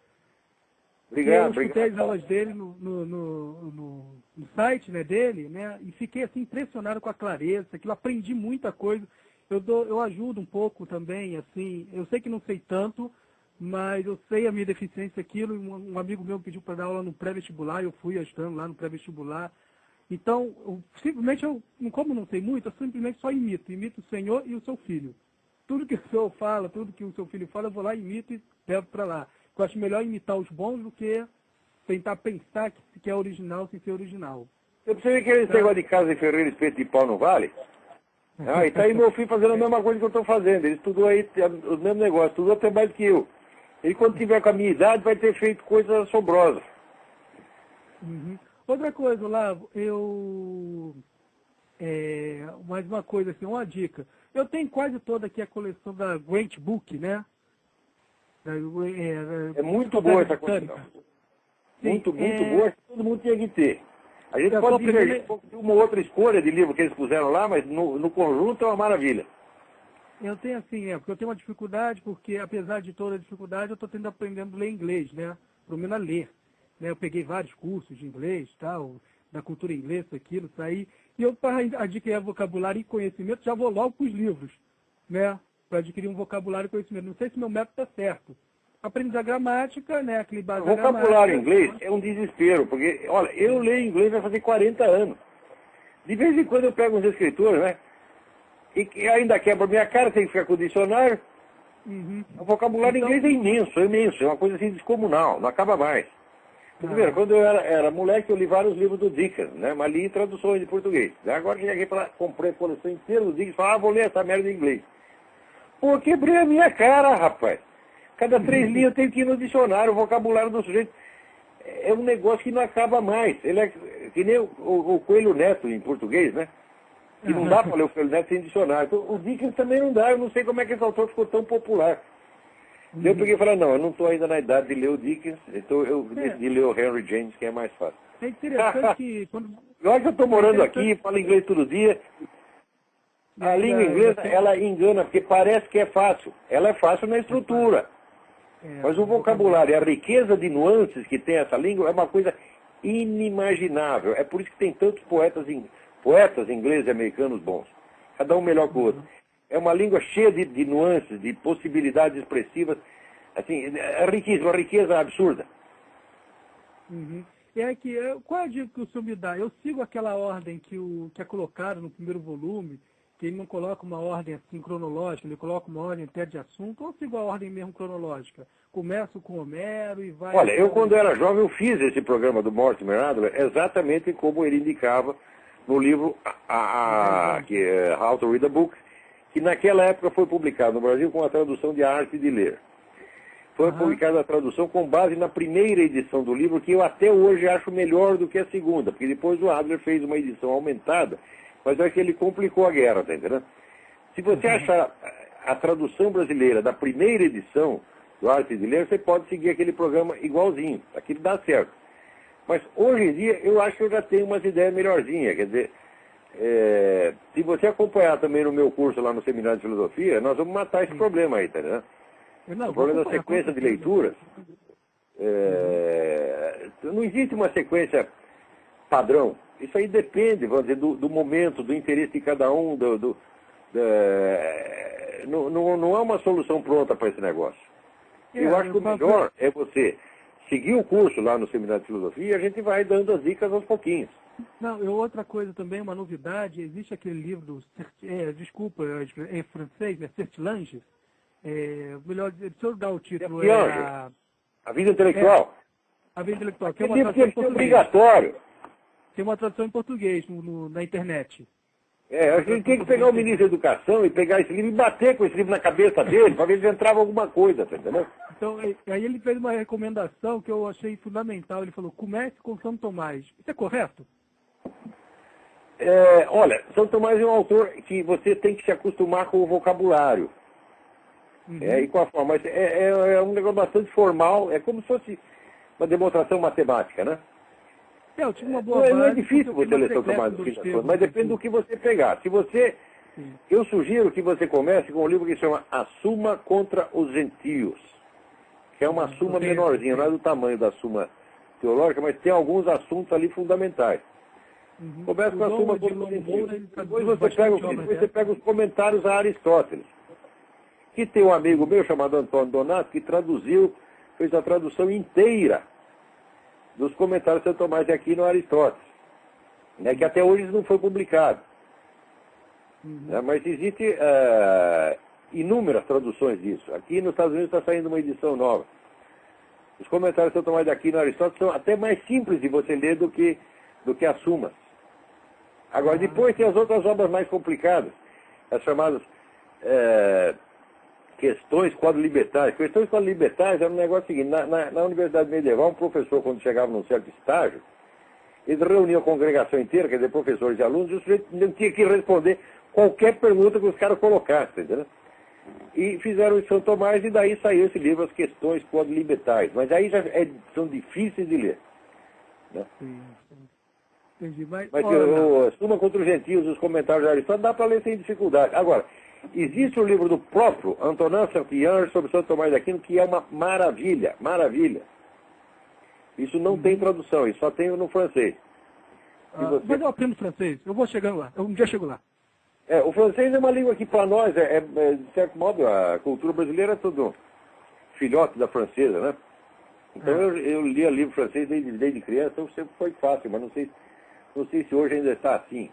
Obrigado, eu escutei obrigado. as aulas dele no site, né, dele, né? E fiquei assim impressionado com a clareza, que eu aprendi muita coisa. Eu ajudo um pouco também, assim. Eu sei que não sei tanto, mas eu sei a minha deficiência aquilo. Um amigo meu pediu para dar aula no pré-vestibular, eu fui ajudando lá no pré-vestibular. Então, como não sei muito, eu simplesmente só imito o senhor e o seu filho. Tudo que o senhor fala, tudo que o seu filho fala, eu vou lá, imito e levo para lá. Eu acho melhor imitar os bons do que tentar pensar que é original sem ser original. Você precisa que esse negócio de casa de ferreiro, espeto de pau não vale? Ah, e tá aí meu filho fazendo a mesma coisa que eu estou fazendo. Ele estudou aí os mesmos negócios, estudou até mais do que eu. Ele, quando tiver com a minha idade, vai ter feito coisas assombrosas. Uhum. Outra coisa, Olavo, mais uma coisa, assim, uma dica. Eu tenho quase toda aqui a coleção da Grant Book, né? É muito boa essa coleção. Muito boa, todo mundo tinha que ter. A gente pode divergir uma outra escolha de livro que eles puseram lá, mas no conjunto é uma maravilha. Eu tenho assim, porque eu tenho uma dificuldade, porque apesar de toda a dificuldade, eu estou tendo aprendendo a ler inglês, né? Pelo menos a ler. Né? Eu peguei vários cursos de inglês, tal, da cultura inglesa, aquilo, isso aí. E eu, para adquirir vocabulário e conhecimento, já vou logo para os livros, né? Para adquirir um vocabulário e conhecimento. Não sei se meu método está certo. Aprendi a gramática, né? Aquele básico. O vocabulário inglês é um desespero, porque, olha, eu leio inglês vai fazer 40 anos. De vez em quando eu pego uns escritores, né? E ainda quebra minha cara, tem que ficar com o dicionário. Uhum. O vocabulário inglês é imenso, é uma coisa assim descomunal, não acaba mais. Primeiro, quando eu era moleque, eu li vários livros do Dickens, né? Mas li traduções de português. Agora que cheguei para comprei a coleção inteira do Dickens, falei, vou ler essa merda em inglês. Pô, quebrei a minha cara, rapaz. Cada 3 linhas eu tenho que ir no dicionário, o vocabulário do sujeito. É um negócio que não acaba mais. Ele é que nem o Coelho Neto em português, né? Que não dá para ler o Coelho Neto sem dicionário. Então, o Dickens também não dá, eu não sei como é que esse autor ficou tão popular. Eu peguei e falei, não, eu não estou ainda na idade de ler o Dickens, então eu decidi ler o Henry James, que é mais fácil. É interessante que... Olha que eu estou morando aqui, falo inglês todo dia. A língua inglesa, ela engana, porque parece que é fácil. Ela é fácil na estrutura. Mas o vocabulário, a riqueza de nuances que tem essa língua é uma coisa inimaginável. É por isso que tem tantos poetas ingleses e americanos bons. Cada um melhor que o outro. É uma língua cheia de nuances, de possibilidades expressivas. Assim, é riquíssima, uma riqueza absurda. Uhum. Qual é a dica que o senhor me dá? Eu sigo aquela ordem que é colocada no primeiro volume, que ele não coloca uma ordem assim cronológica, ele coloca uma ordem até de assunto, ou sigo a ordem mesmo cronológica? Começo com Homero e vai... Olha, eu quando era jovem, eu fiz esse programa do Mortimer Adler exatamente como ele indicava no livro How to Read a Book, que naquela época foi publicado no Brasil com a tradução de A Arte de Ler. Foi publicada a tradução com base na primeira edição do livro, que eu até hoje acho melhor do que a segunda, porque depois o Adler fez uma edição aumentada, mas é que ele complicou a guerra, tá entendendo? Se você achar a tradução brasileira da primeira edição do Arte de Ler, você pode seguir aquele programa igualzinho, aquilo dá certo. Mas hoje em dia eu acho que eu já tenho umas ideias melhorzinhas, quer dizer, se você acompanhar também no meu curso lá no Seminário de Filosofia, nós vamos matar esse problema aí, tá entendendo? O problema da sequência de leituras, não existe uma sequência padrão. Isso aí depende, vamos dizer, do momento, do interesse de cada um, não há uma solução pronta para esse negócio. Eu acho que o melhor é você seguir o curso lá no Seminário de Filosofia e a gente vai dando as dicas aos pouquinhos. Não, outra coisa também, uma novidade, existe aquele livro, em francês, né, Certilanges, melhor dizer, deixa eu dar o título. A Vida Intelectual. A Vida Intelectual, que é uma tradução em português. Obrigatório. Tem uma tradução em português na internet. A gente tem que pegar o ministro da Educação e pegar esse livro e bater com esse livro na cabeça dele, para ver se entrava alguma coisa, tá entendendo? Então, aí ele fez uma recomendação que eu achei fundamental. Ele falou, comece com São Tomás. Isso é correto? Olha, São Tomás é um autor que você tem que se acostumar com o vocabulário. E com a forma. Mas é um negócio bastante formal, é como se fosse uma demonstração matemática, né? Eu tive uma boa base, não é difícil você ler São Tomás do Fim, mas depende do que você pegar. Eu sugiro que você comece com um livro que se chama A Suma contra os Gentios, que é uma suma menorzinha, não é do tamanho da suma teológica, mas tem alguns assuntos ali fundamentais. Começa com a Suma contra os Gentios. Depois você pega os comentários a Aristóteles. Que tem um amigo meu chamado Antônio Donato que fez a tradução inteira dos comentários de São Tomás de Aquino a Aristóteles, né, que até hoje não foi publicado. Mas existem inúmeras traduções disso. Aqui nos Estados Unidos está saindo uma edição nova. Os comentários de São Tomás de Aquino a Aristóteles são até mais simples de você ler do que as Sumas. Agora, depois tem as outras obras mais complicadas, as chamadas questões quadrilibetais. Questões quadrilibetais era um negócio seguinte, na Universidade Medieval, um professor, quando chegava num certo estágio, Eles reuniam a congregação inteira, quer dizer, professores e alunos, e o sujeito não tinha que responder qualquer pergunta que os caras colocassem, entendeu? E fizeram em São Tomás, e daí saiu esse livro, As Questões Quadlibetares. Mas aí já são difíceis de ler. Né? Sim. Entendi. Mas Suma contra os gentios, os comentários de Aristóteles, dá para ler sem dificuldade. Agora, existe um livro do próprio Antonin Saint-Pierre sobre São Tomás de Aquino, que é uma maravilha, maravilha. Isso não tem tradução, isso só tem no francês. Mas eu aprendo francês, eu vou chegando lá, um dia chego lá. O francês é uma língua que para nós, de certo modo, a cultura brasileira é tudo filhote da francesa, né? Então eu lia livro francês desde criança, então sempre foi fácil, mas não sei se hoje ainda está assim.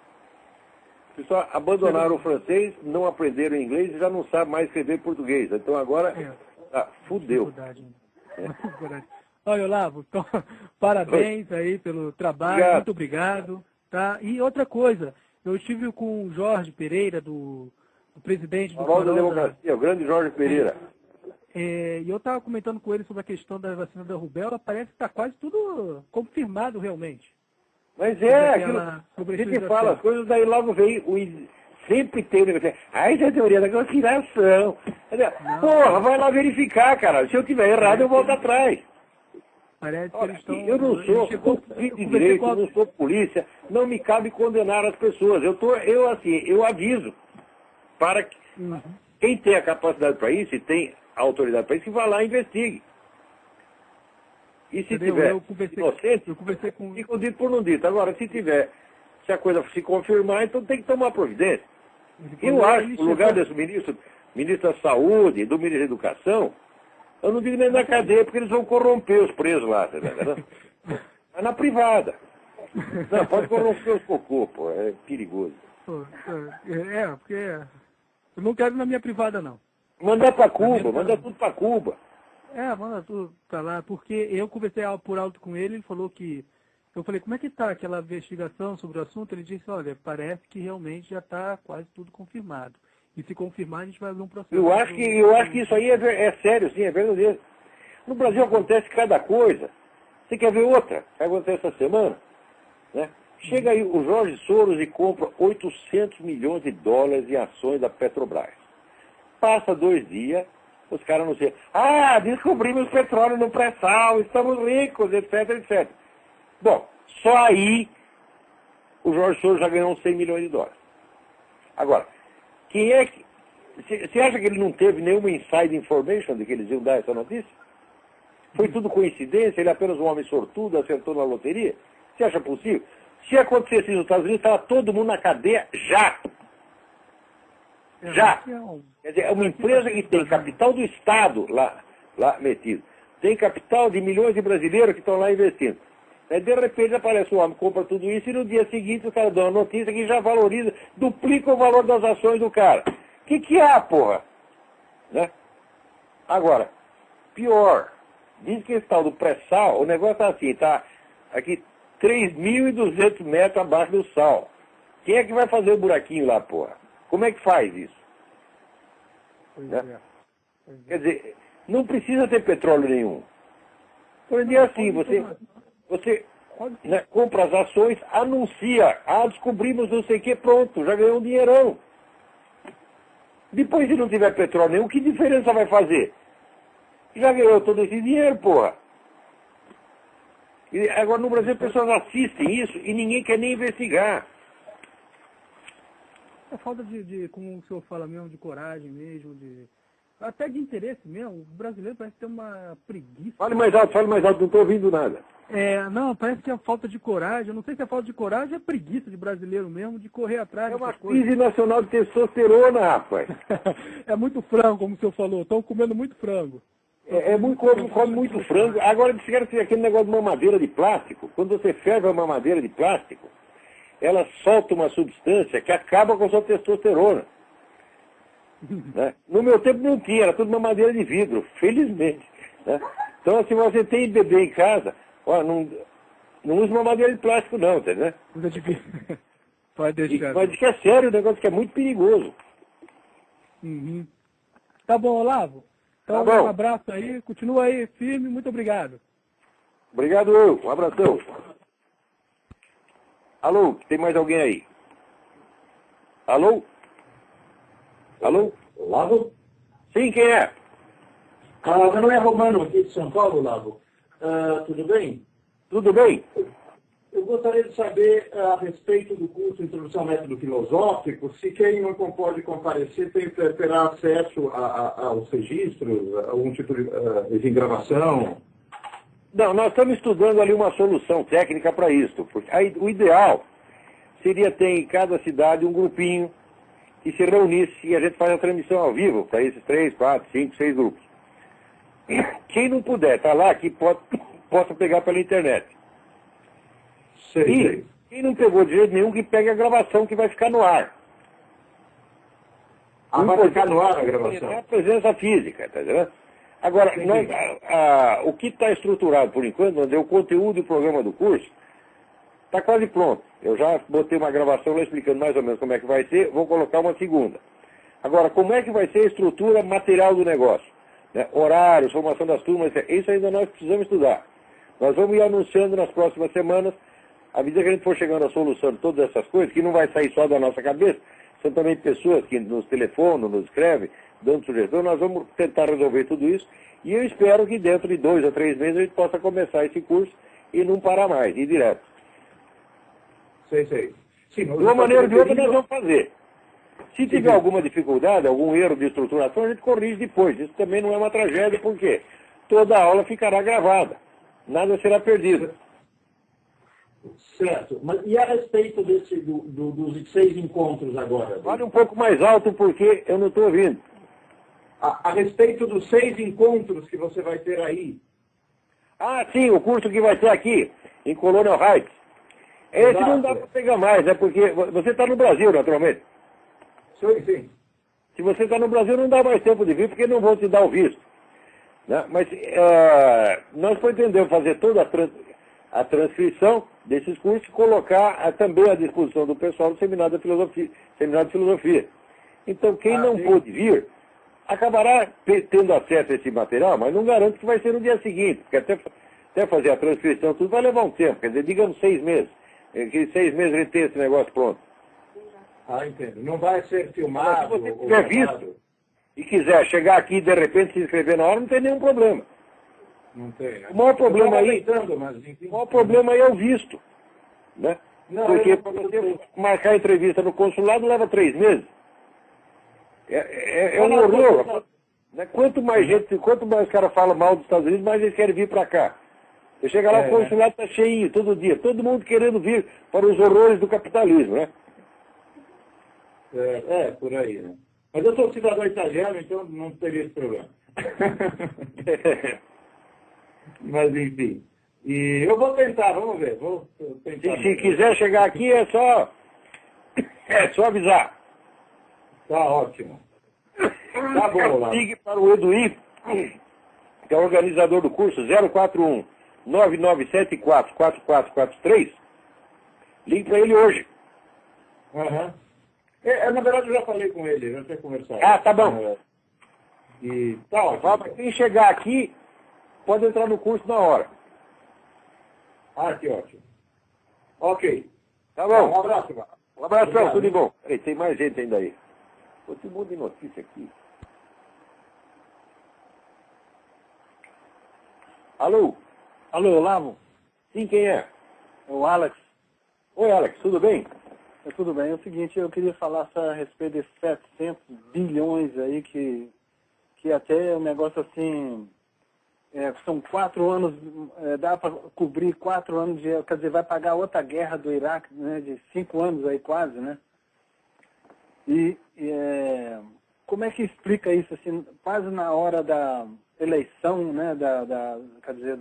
Os pessoal abandonaram o francês, não aprenderam inglês e já não sabem mais escrever português. Então agora, fudeu. Olha, Olavo, então, parabéns aí pelo trabalho, muito obrigado. Tá? E outra coisa, eu estive com o Jorge Pereira, do presidente do Farol da Democracia, o grande Jorge Pereira. E eu estava comentando com ele sobre a questão da vacina da rubéola, parece que está quase tudo confirmado realmente. Mas a gente fala as coisas, daí logo vem sempre tem o negócio. Isso é a teoria da conspiração. Porra, vai lá verificar, cara. Se eu tiver errado, eu volto atrás. Parece que eles estão... Eu não sou de direito, eu não sou polícia, não me cabe condenar as pessoas. Eu aviso para que quem tem a capacidade para isso e tem a autoridade para isso, que vá lá e investigue. E se tiver inocente, fica dito por não dito. Agora, se a coisa se confirmar, então tem que tomar providência. Eu acho que o lugar desse ministro da Saúde, do ministro da Educação, eu não digo nem na cadeia, porque eles vão corromper os presos lá, tá vendo? Mas na privada. Não, pode corromper os cocô, pô, é perigoso. Porque eu não quero na minha privada, não. Manda pra Cuba, manda tudo pra Cuba. Manda tudo pra lá, porque eu conversei por alto com ele, ele falou que... Eu falei, como é que tá aquela investigação sobre o assunto? Ele disse, olha, parece que realmente já está quase tudo confirmado. E se confirmar, a gente vai abrir um processo. Eu acho que isso aí é sério, sim, é verdadeiro. No Brasil acontece cada coisa. Você quer ver outra? Que acontece essa semana? Né? Chega aí o Jorge Soros e compra 800 milhões de dólares em ações da Petrobras. Passa 2 dias, os caras anunciam, descobrimos petróleo no pré-sal, estamos ricos, etc, etc. Bom, só aí o Jorge Soros já ganhou uns 100 milhões de dólares. Agora, quem é que... Você acha que ele não teve nenhuma inside information de que eles iam dar essa notícia? Foi tudo coincidência? Ele é apenas um homem sortudo, acertou na loteria? Você acha possível? Se acontecesse isso nos Estados Unidos, estava todo mundo na cadeia já. Já. Quer dizer, é uma empresa que tem capital do Estado lá metido. Tem capital de milhões de brasileiros que estão lá investindo. De repente aparece o homem, compra tudo isso e no dia seguinte o cara dá uma notícia que já valoriza, duplica o valor das ações do cara. Que há, porra? Né? Agora, pior, diz que esse tal do pré-sal, o negócio tá assim, tá aqui 3.200 metros abaixo do sal. Quem é que vai fazer o buraquinho lá, porra? Como é que faz isso? Né? Quer dizer, não precisa ter petróleo nenhum. Por exemplo, assim, você né, compra as ações, anuncia, descobrimos não sei o que, pronto, já ganhou um dinheirão. Depois, se não tiver petróleo nenhum, que diferença vai fazer? Já ganhou todo esse dinheiro, porra. E agora no Brasil as pessoas assistem isso e ninguém quer nem investigar. É falta como o senhor fala mesmo, de coragem mesmo, até de interesse mesmo. O brasileiro parece ter uma preguiça. Fale mais alto, não estou ouvindo nada. Não, parece que é falta de coragem. Eu não sei se é falta de coragem ou é preguiça de brasileiro mesmo, de correr atrás. É uma crise nacional de testosterona, rapaz. É muito frango, como o senhor falou. Estão comendo muito frango. Come muito frango. Agora, disseram que aquele negócio de mamadeira de plástico, quando você ferve a mamadeira de plástico, ela solta uma substância que acaba com a sua testosterona. Né? No meu tempo não tinha, era tudo mamadeira de vidro, felizmente. Né? Então, se você tem bebê em casa, não use mamadeira de plástico não, entendeu? Pode deixar. Mas diz que é sério, um negócio que é muito perigoso. Uhum. Tá bom, Olavo? Então, tá bom. Um abraço aí, continua aí firme, muito obrigado. Obrigado, um abração. Alô, tem mais alguém aí? Alô? Alô? Lavo? Sim, quem é? Meu nome é Romano, aqui de São Paulo, Lavo. Tudo bem? Tudo bem? Eu gostaria de saber a respeito do curso Introdução ao Método Filosófico, se quem não pode comparecer terá acesso aos registros, a algum tipo de gravação. Não, nós estamos estudando ali uma solução técnica para isso. Porque o ideal seria ter em cada cidade um grupinho que se reunisse e a gente faz a transmissão ao vivo para esses 3, 4, 5, 6 grupos. Quem não puder estar lá, que possa pegar pela internet. E quem não pegou de jeito nenhum, que pegue a gravação que vai ficar no ar. Vai ficar no ar a gravação? É a presença física, tá entendendo? Agora, o que está estruturado por enquanto, vamos dizer, o conteúdo e o programa do curso, está quase pronto. Eu já botei uma gravação lá explicando mais ou menos como é que vai ser, vou colocar uma segunda. Agora, como é que vai ser a estrutura material do negócio? Né? Horários, formação das turmas, isso ainda nós precisamos estudar. Nós vamos ir anunciando nas próximas semanas, à medida que a gente for chegando à solução de todas essas coisas, que não vai sair só da nossa cabeça, são também pessoas que nos telefonam, nos escrevem, dando sugestão, nós vamos tentar resolver tudo isso, e eu espero que dentro de 2 ou 3 meses a gente possa começar esse curso e não parar mais, ir direto. Sei. Sim, de uma maneira ou de outra nós vamos fazer. Se tiver alguma dificuldade, algum erro de estruturação, a gente corrige depois. Isso também não é uma tragédia, porque toda a aula ficará gravada. Nada será perdido. Certo. Mas e a respeito dos 6 encontros agora? Fale um pouco mais alto, porque eu não estou ouvindo. A respeito dos 6 encontros que você vai ter aí. Ah, sim, o curso que vai ter aqui, em Colonial Heights. Esse não dá para pegar mais, né? Porque você está no Brasil, naturalmente. Sim. Se você está no Brasil, não dá mais tempo de vir, porque não vão te dar o visto. Né? Mas nós pretendemos fazer toda a transcrição desses cursos e colocar também à disposição do pessoal do Seminário de Filosofia. Então, quem não pôde vir, acabará tendo acesso a esse material, mas não garanto que vai ser no dia seguinte, porque até fazer a transcrição, tudo vai levar um tempo, quer dizer, digamos 6 meses. Que 6 meses a gente tem esse negócio pronto. Entendo. Não vai ser filmado. Mas se você tiver visto e quiser chegar aqui e de repente se inscrever na hora, não tem nenhum problema. Não tem, né? O maior problema aí, o maior problema aí é o visto. Né? Porque para você marcar a entrevista no consulado leva 3 meses. É um horror. Né? Quanto mais o cara fala mal dos Estados Unidos, mais eles querem vir para cá. Você chega lá, o consulado está cheinho todo dia. Todo mundo querendo vir para os horrores do capitalismo, né? Por aí, né? Mas eu sou cidadão italiano, então não teria esse problema. Mas, enfim. E eu vou tentar, vamos ver. Vou tentar. Se quiser chegar aqui, é só avisar. Tá ótimo. Tá bom, lá. Ligue para o Eduí, que é o organizador do curso, 041 9974 4443. Ligue para ele hoje. Na verdade, eu já falei com ele, já tinha conversado. Tá bom. E tá ótimo. Quem chegar aqui, pode entrar no curso na hora. Que ótimo. Ok. Tá bom. Um abraço, Marcos. Um abração, tudo de bom. Ei, tem mais gente ainda aí. Tem um monte de notícia aqui. Alô? Alô, Olavo? Sim, quem é? É o Alex. Oi, Alex, tudo bem? Tudo bem. É o seguinte, eu queria falar só a respeito desses 700 bilhões aí, que até é um negócio assim, são 4 anos, dá para cobrir 4 anos de, quer dizer, vai pagar outra guerra do Iraque, né, de 5 anos aí quase, né? Como é que explica isso, assim, quase na hora da eleição, né, quer dizer,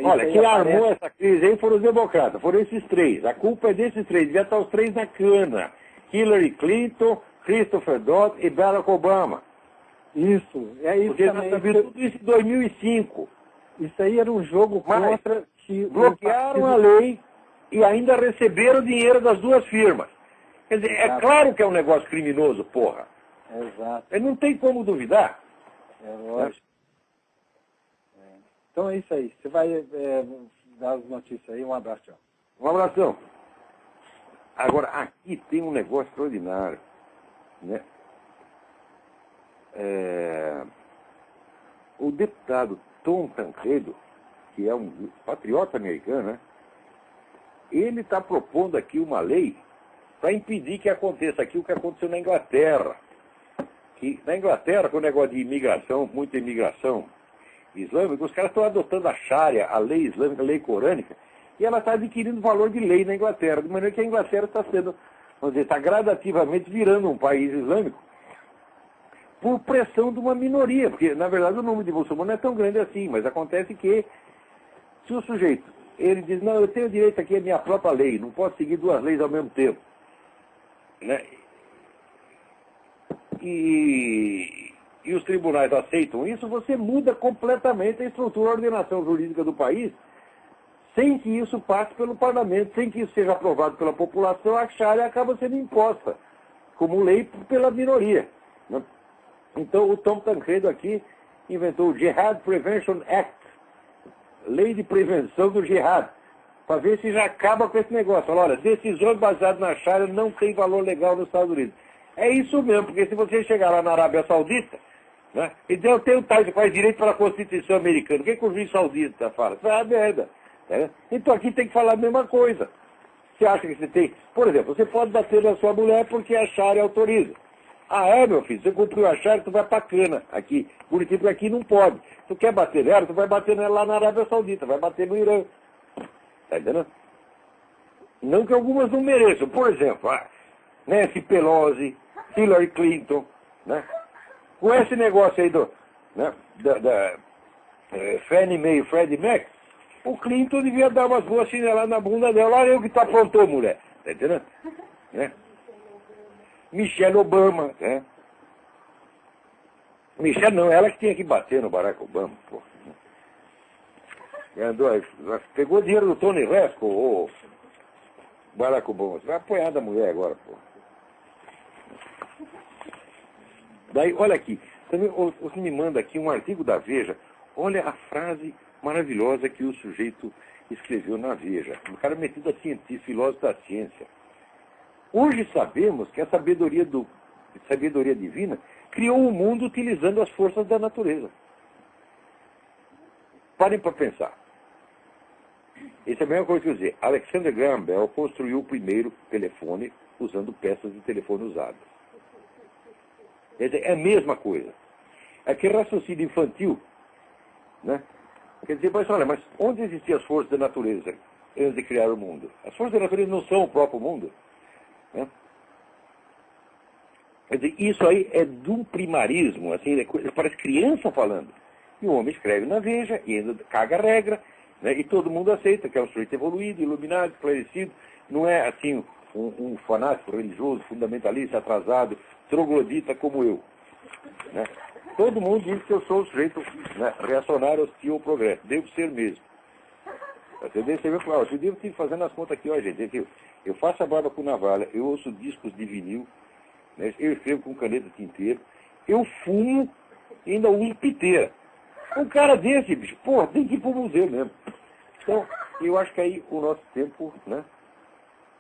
olha, quem armou essa crise aí foram os democratas, foram esses 3. A culpa é desses 3, devia estar os 3 na cana. Hillary Clinton, Christopher Dodd e Barack Obama. Isso, é isso porque também. Porque tudo isso em 2005. Isso aí era um jogo contra que... Bloquearam a lei e ainda receberam dinheiro das 2 firmas. Quer dizer, é claro que é um negócio criminoso, porra. Exato. Não tem como duvidar. Lógico. Então é isso aí. Você vai dar as notícias aí. Um abraço, tchau. Um abração. Agora, aqui tem um negócio extraordinário, né? O deputado Tom Tancredo, que é um patriota americano, né? Ele está propondo aqui uma lei para impedir que aconteça aqui o que aconteceu na Inglaterra. Que na Inglaterra, com o negócio de imigração, muita imigração islâmica, os caras estão adotando a Sharia, a lei islâmica, a lei corânica, e ela está adquirindo valor de lei na Inglaterra, de maneira que a Inglaterra está sendo, vamos dizer, está gradativamente virando um país islâmico por pressão de uma minoria, porque, na verdade, o número de muçulmanos não é tão grande assim, mas acontece que, se o sujeito, ele diz, não, eu tenho direito aqui à minha própria lei, não posso seguir duas leis ao mesmo tempo, né? E os tribunais aceitam isso, você muda completamente a estrutura, a ordenação jurídica do país, sem que isso passe pelo parlamento, sem que isso seja aprovado pela população, a Sharia acaba sendo imposta como lei pela minoria, né? Então, o Tom Tancredo aqui inventou o Jihad Prevention Act, lei de prevenção do jihad, para ver se já acaba com esse negócio. Fala, olha, decisões baseadas na Sharia não tem valor legal nos Estados Unidos. É isso mesmo, porque se você chegar lá na Arábia Saudita, né, e dizer, eu tenho tais faz direito pela Constituição americana, o que o juiz saudita fala? Isso é uma merda. Né? Então aqui tem que falar a mesma coisa. Você acha que você tem... Por exemplo, você pode bater na sua mulher porque a Sharia autoriza. Ah, é, meu filho, você cumpriu a Sharia, tu vai pra cana aqui. Por exemplo, aqui não pode. Tu quer bater nela, tu vai bater nela lá na Arábia Saudita, vai bater no Irã. Tá entendendo? Não que algumas não mereçam. Por exemplo, Nancy Pelosi, Hillary Clinton, né? Com esse negócio aí né, Fannie Mae e Freddie Mac, o Clinton devia dar umas boas chineladas na bunda dela. Olha eu que tu aprontou, mulher. Tá entendendo? Né? Michelle Obama, né? Michelle não, ela que tinha que bater no Barack Obama, pô. Pegou dinheiro do Tony Resco, ou Barack Obama. Vai apoiar da mulher agora, pô. Daí, olha aqui, também você me manda aqui um artigo da Veja. Olha a frase maravilhosa que o sujeito escreveu na Veja. O cara metido a cientista, filósofo da ciência. Hoje sabemos que a sabedoria divina criou o mundo utilizando as forças da natureza. Parem para pensar. Isso é a mesma coisa que eu dizer. Alexander Graham Bell construiu o primeiro telefone usando peças de telefone usadas. É a mesma coisa. Aquele raciocínio infantil, né? Quer dizer, mas olha, mas onde existiam as forças da natureza antes de criar o mundo? As forças da natureza não são o próprio mundo. Né? Quer dizer, isso aí é de um primarismo, assim, parece criança falando. E o homem escreve na Veja, e ainda caga a regra, né? E todo mundo aceita que é um sujeito evoluído, iluminado, esclarecido, não é assim um fanático religioso, fundamentalista, atrasado, troglodita como eu. Né? Todo mundo diz que eu sou um sujeito, né, reacionário, hostil ao progresso. Devo ser mesmo. Você vê, claro, eu devo estar fazendo as contas aqui, ó, gente. Eu faço a barba com navalha, eu ouço discos de vinil, né, eu escrevo com caneta tinteiro, eu fumo e ainda uso piteira. Um cara desse, bicho, pô, tem que ir pro museu mesmo. Então, eu acho que aí o nosso tempo, né,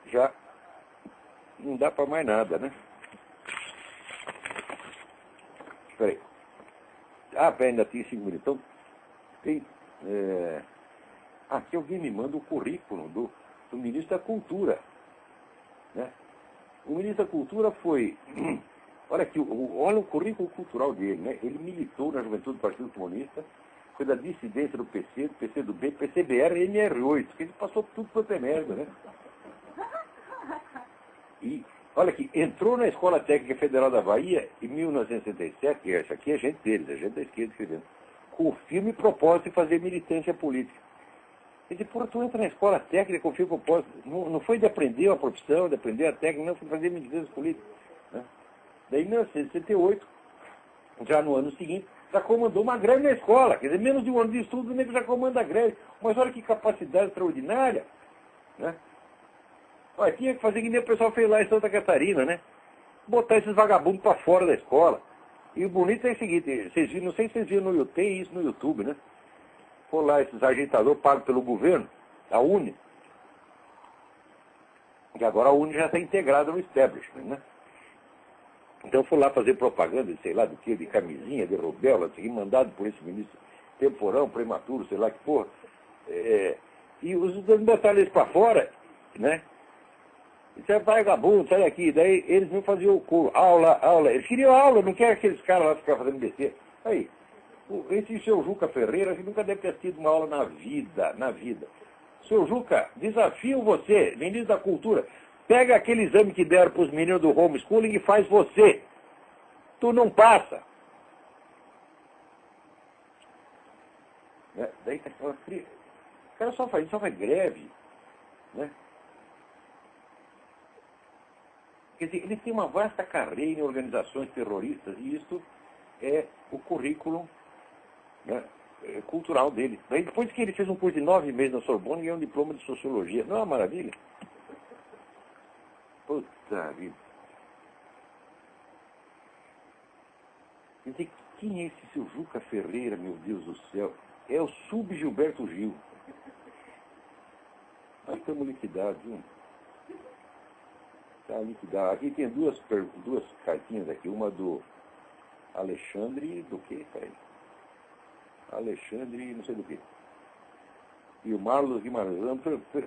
já não dá para mais nada, né? Espera aí. Ainda tem 5 minutos. Então, tem... Aqui alguém me manda o currículo do ministro da Cultura. Né? O ministro da Cultura foi... Olha aqui, olha o currículo cultural dele. Né? Ele militou na juventude do Partido Comunista, foi da dissidência do PC, do PCdoB, PCBR e MR8, que ele passou tudo quanto é merda, né? E, olha aqui, entrou na Escola Técnica Federal da Bahia em 1967, e essa aqui é gente deles, é gente da esquerda escrevendo, com o firme propósito de fazer militância política. Ele disse, porra, tu entra na Escola Técnica com o firme propósito, não foi de aprender a profissão, de aprender a técnica, não, foi de fazer militância política. Né? Daí, em 1968, já no ano seguinte, já comandou uma greve na escola, quer dizer, menos de um ano de estudo, o nego já comanda a greve. Mas olha que capacidade extraordinária, né? Olha, tinha que fazer que nem o pessoal fez lá em Santa Catarina, né? Botar esses vagabundos para fora da escola. E o bonito é o seguinte, vocês viram, não sei se vocês viram tem isso no YouTube, né? Por lá, esses ajeitadores pagos pelo governo, a Uni. que agora a UNE já está integrada no establishment, né? Então eu fui lá fazer propaganda, sei lá do que, de camisinha, de rubéola, assim, mandado por esse ministro temporão, prematuro, sei lá que porra. E os estudantes botaram eles para fora, né? Isso é vagabundo, sai daqui. Daí eles não faziam o curso, aula. Eles queriam aula, não querem aqueles caras lá ficar fazendo besteira. Aí, esse seu Juca Ferreira, que nunca deve ter tido uma aula na vida. Seu Juca, desafio você, ministro da Cultura, pega aquele exame que deram para os meninos do homeschooling e faz você. Tu não passa. Daí o cara só faz greve. Né? Quer dizer, eles têm uma vasta carreira em organizações terroristas e isso é o currículo, né, cultural dele. Daí, depois que ele fez um curso de 9 meses na Sorbonne, ganhou um diploma de Sociologia. Não é uma maravilha? Puta vida. Quer dizer, quem é esse seu Juca Ferreira, meu Deus do céu? É o Sub-Gilberto Gil. Nós estamos liquidados, viu? Está liquidado. Aqui tem duas cartinhas aqui, uma do Alexandre, do quê, cara? Alexandre, não sei do quê. E o Marlos Guimarães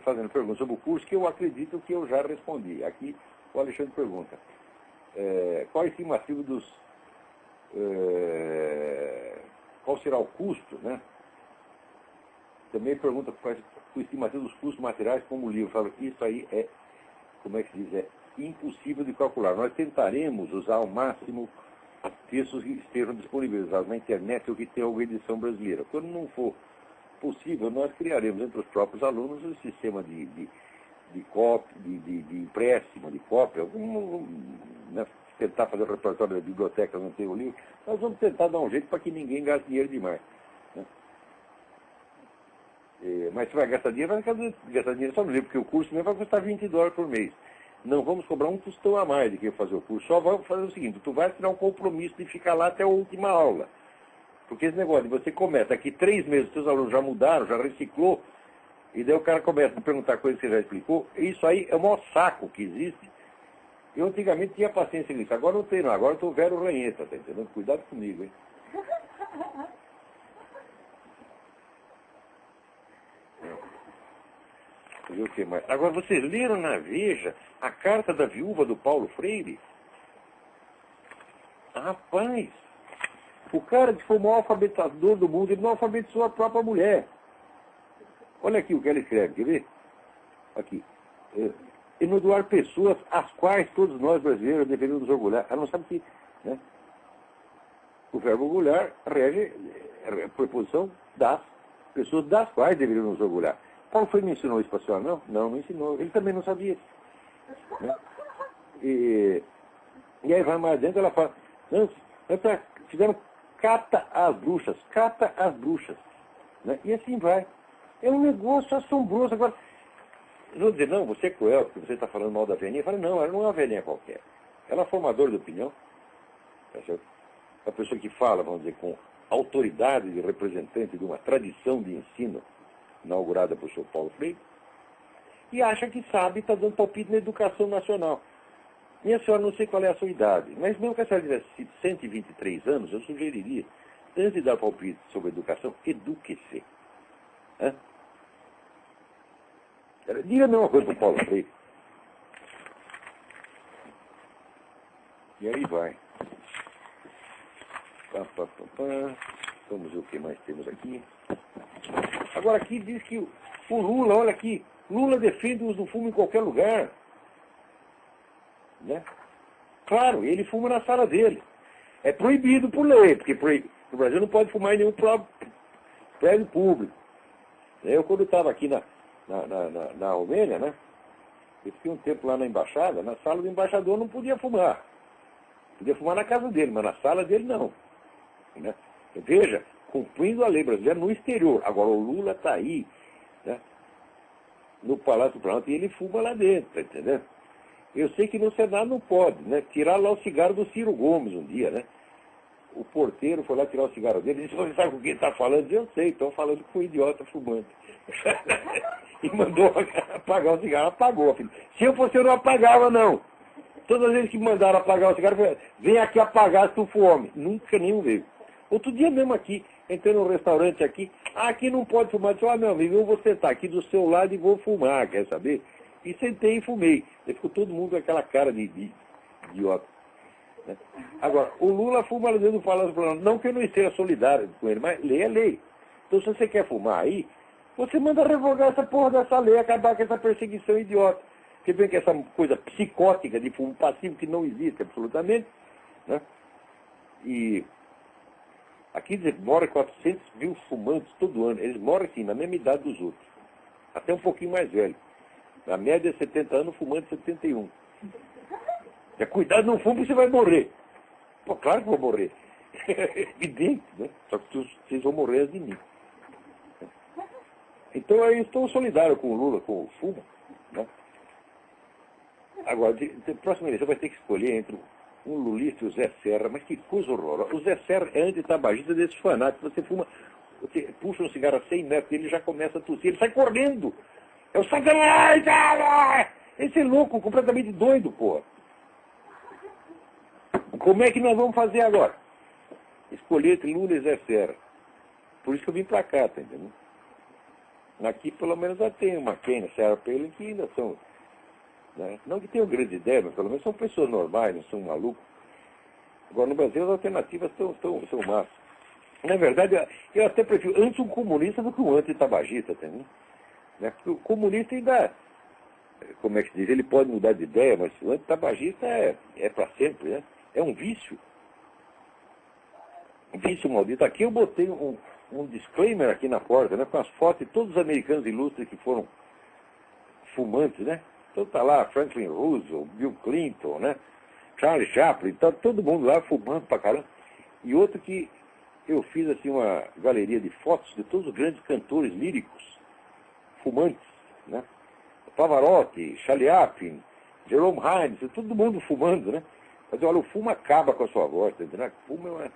fazendo perguntas sobre o curso que eu acredito que eu já respondi. Aqui o Alexandre pergunta, qual a estimativa dos... qual será o custo, né? Também pergunta qual a estimativa dos custos materiais como o livro. Fala, isso aí é, como é que se diz, é impossível de calcular. Nós tentaremos usar ao máximo textos que estejam disponibilizados na internet ou que tenham alguma edição brasileira. Quando não for possível, nós criaremos entre os próprios alunos um sistema de empréstimo, de cópia, né, tentar fazer o repertório da biblioteca, não ter o livro. Nós vamos tentar dar um jeito para que ninguém gaste dinheiro demais. Né? Mas se vai gastar dinheiro, vai gastar dinheiro só no livro, porque o curso mesmo vai custar $20 por mês. Não vamos cobrar um tostão a mais de quem fazer o curso. Só vamos fazer o seguinte, tu vai assinar um compromisso de ficar lá até a última aula. Porque esse negócio de você começa, daqui 3 meses, seus alunos já mudaram, já reciclou, e daí o cara começa a perguntar coisas que você já explicou. Isso aí é o maior saco que existe. Eu antigamente tinha paciência nisso, agora não tenho, não. Agora eu estou velho ranheta, tá entendendo? Cuidado comigo, hein? O que mais? Agora, vocês leram na Veja a carta da viúva do Paulo Freire? Rapaz, o cara que foi o maior alfabetizador do mundo, ele não alfabetizou a própria mulher. Olha aqui o que ela escreve, quer ver? Aqui. Enodoar pessoas às quais todos nós brasileiros deveríamos nos orgulhar. Ela não sabe que, né? O verbo orgulhar rege a preposição das pessoas das quais deveríamos nos orgulhar. Paulo Freire não ensinou isso para a senhora, não? Não ensinou. Ele também não sabia. Né? E aí vai mais dentro, ela fala, não, fizeram cata às bruxas. Né? E assim vai. É um negócio assombroso. Agora, eles vão dizer, não, você é cruel, porque você está falando mal da velhinha. Eu falo, não, ela não é uma velhinha qualquer. Ela é formadora de opinião. Tá certo? A pessoa que fala, vamos dizer, com autoridade de representante de uma tradição de ensino inaugurada por Sr. Paulo Freire, e acha que sabe, está dando palpite na educação nacional. Minha senhora, não sei qual é a sua idade, mas mesmo que a senhora tivesse 123 anos, eu sugeriria, antes de dar palpite sobre a educação, eduque-se. Diga a mesma coisa para o Paulo Freire. E aí vai. Vamos ver o que mais temos aqui. Agora aqui diz que o Lula, olha aqui, Lula defende o uso do fumo em qualquer lugar. Né? Claro, ele fuma na sala dele. É proibido por lei, porque no Brasil não pode fumar em nenhum prédio público. Eu, quando estava aqui na Romênia, né, eu fiquei um tempo lá na embaixada, na sala do embaixador não podia fumar. Podia fumar na casa dele, mas na sala dele não. Né? Veja, cumprindo a lei brasileira no exterior. Agora o Lula está aí, né, no Palácio do Planalto, e ele fuma lá dentro, tá entendendo? Eu sei que no Senado não pode, né? Tirar lá o cigarro do Ciro Gomes um dia, né? O porteiro foi lá tirar o cigarro dele e disse, você sabe com quem está falando? Eu sei, estou falando com um idiota fumante. E mandou apagar o cigarro, apagou. Se eu fosse, eu não apagava, não. Todas as vezes que mandaram apagar o cigarro, vem aqui apagar se tu for homem. Nunca nenhum veio. Outro dia mesmo aqui, entrei num restaurante aqui, aqui não pode fumar. Eu disse, meu amigo, eu vou sentar aqui do seu lado e vou fumar, quer saber? E sentei e fumei. Aí ficou todo mundo com aquela cara de idiota. Né? Agora, o Lula fuma dentro do Palácio do Planalto. Não que eu não esteja solidário com ele, mas lei é lei. Então, se você quer fumar aí, você manda revogar essa porra dessa lei, acabar com essa perseguição idiota. Porque vem que essa coisa psicótica de fumo passivo que não existe absolutamente, né? E aqui mora 400 mil fumantes todo ano. Eles moram assim, na mesma idade dos outros. Até um pouquinho mais velho. A média é 70 anos, fumante 71. É, cuidado, não fume, você vai morrer. Pô, claro que vou morrer. É evidente, né? Só que vocês vão morrer de mim. Então eu estou solidário com o Lula, com o fumo, né? Agora, próxima eleição vai ter que escolher entre um lulista e o Zé Serra, mas que coisa horrorosa. O Zé Serra é antitabagista desses fanáticos. Você fuma, você puxa um cigarro a 100 metros, ele já começa a tossir, ele sai correndo. É o sacanagem, cara! Esse é louco, completamente doido, porra. Como é que nós vamos fazer agora? Escolher entre Lula e Zé Serra. Por isso que eu vim pra cá, tá entendendo? Aqui, pelo menos, já tem uma Kenna, Sarah Palin, que ainda são... Né? Não que tenham grande ideia, mas pelo menos são pessoas normais, não são malucos. Agora, no Brasil, as alternativas são massas. Na verdade, eu até prefiro antes um comunista do que um antitabagista, tá entendendo? Né? Porque o comunista ainda... Como é que se diz? Ele pode mudar de ideia, mas o antitabagista é para sempre, né? É um vício. Um vício maldito. Aqui eu botei um disclaimer aqui na porta, né? Com as fotos de todos os americanos ilustres que foram fumantes, né? Então tá lá Franklin Roosevelt, Bill Clinton, né? Charles Chaplin, tá todo mundo lá fumando pra caramba. E outro que eu fiz assim uma galeria de fotos de todos os grandes cantores líricos, fumantes, né? Pavarotti, Charlie Chaplin, Jerome Hines, todo mundo fumando, né? Mas olha, o fumo acaba com a sua voz, tá entendendo? O fumo é uma...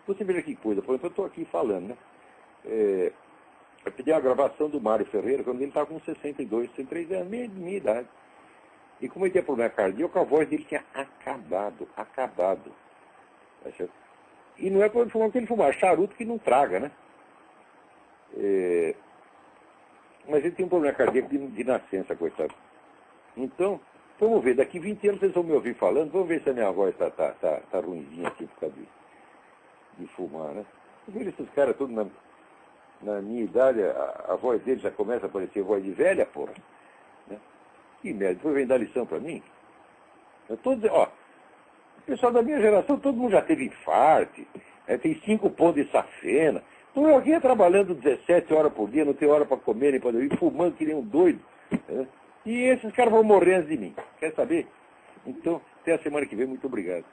Você veja que coisa, por exemplo, eu estou aqui falando, né? Eu pedi a gravação do Mário Ferreira quando ele estava com 62, 63 anos, minha idade. E como ele tinha problema cardíaco, a voz dele tinha acabado. Tá certo? E não é para ele fumar que ele fumar, charuto que não traga, né? Mas ele tem um problema cardíaco de nascença, coitado. Então, vamos ver, daqui 20 anos vocês vão me ouvir falando, vamos ver se a minha voz tá ruimzinha aqui por causa de fumar, né? Veja esses caras todos na minha idade, a voz deles já começa a parecer voz de velha, porra. Né? Que merda, depois vem dar lição pra mim. Eu tô dizendo, ó, o pessoal da minha geração, todo mundo já teve infarto, tem 5 pontos de safena. Então eu aqui ia trabalhando 17 horas por dia, não tenho hora para comer nem para dormir, fumando que nem um doido. Né? E esses caras vão morrer antes de mim. Quer saber? Então, até a semana que vem, muito obrigado.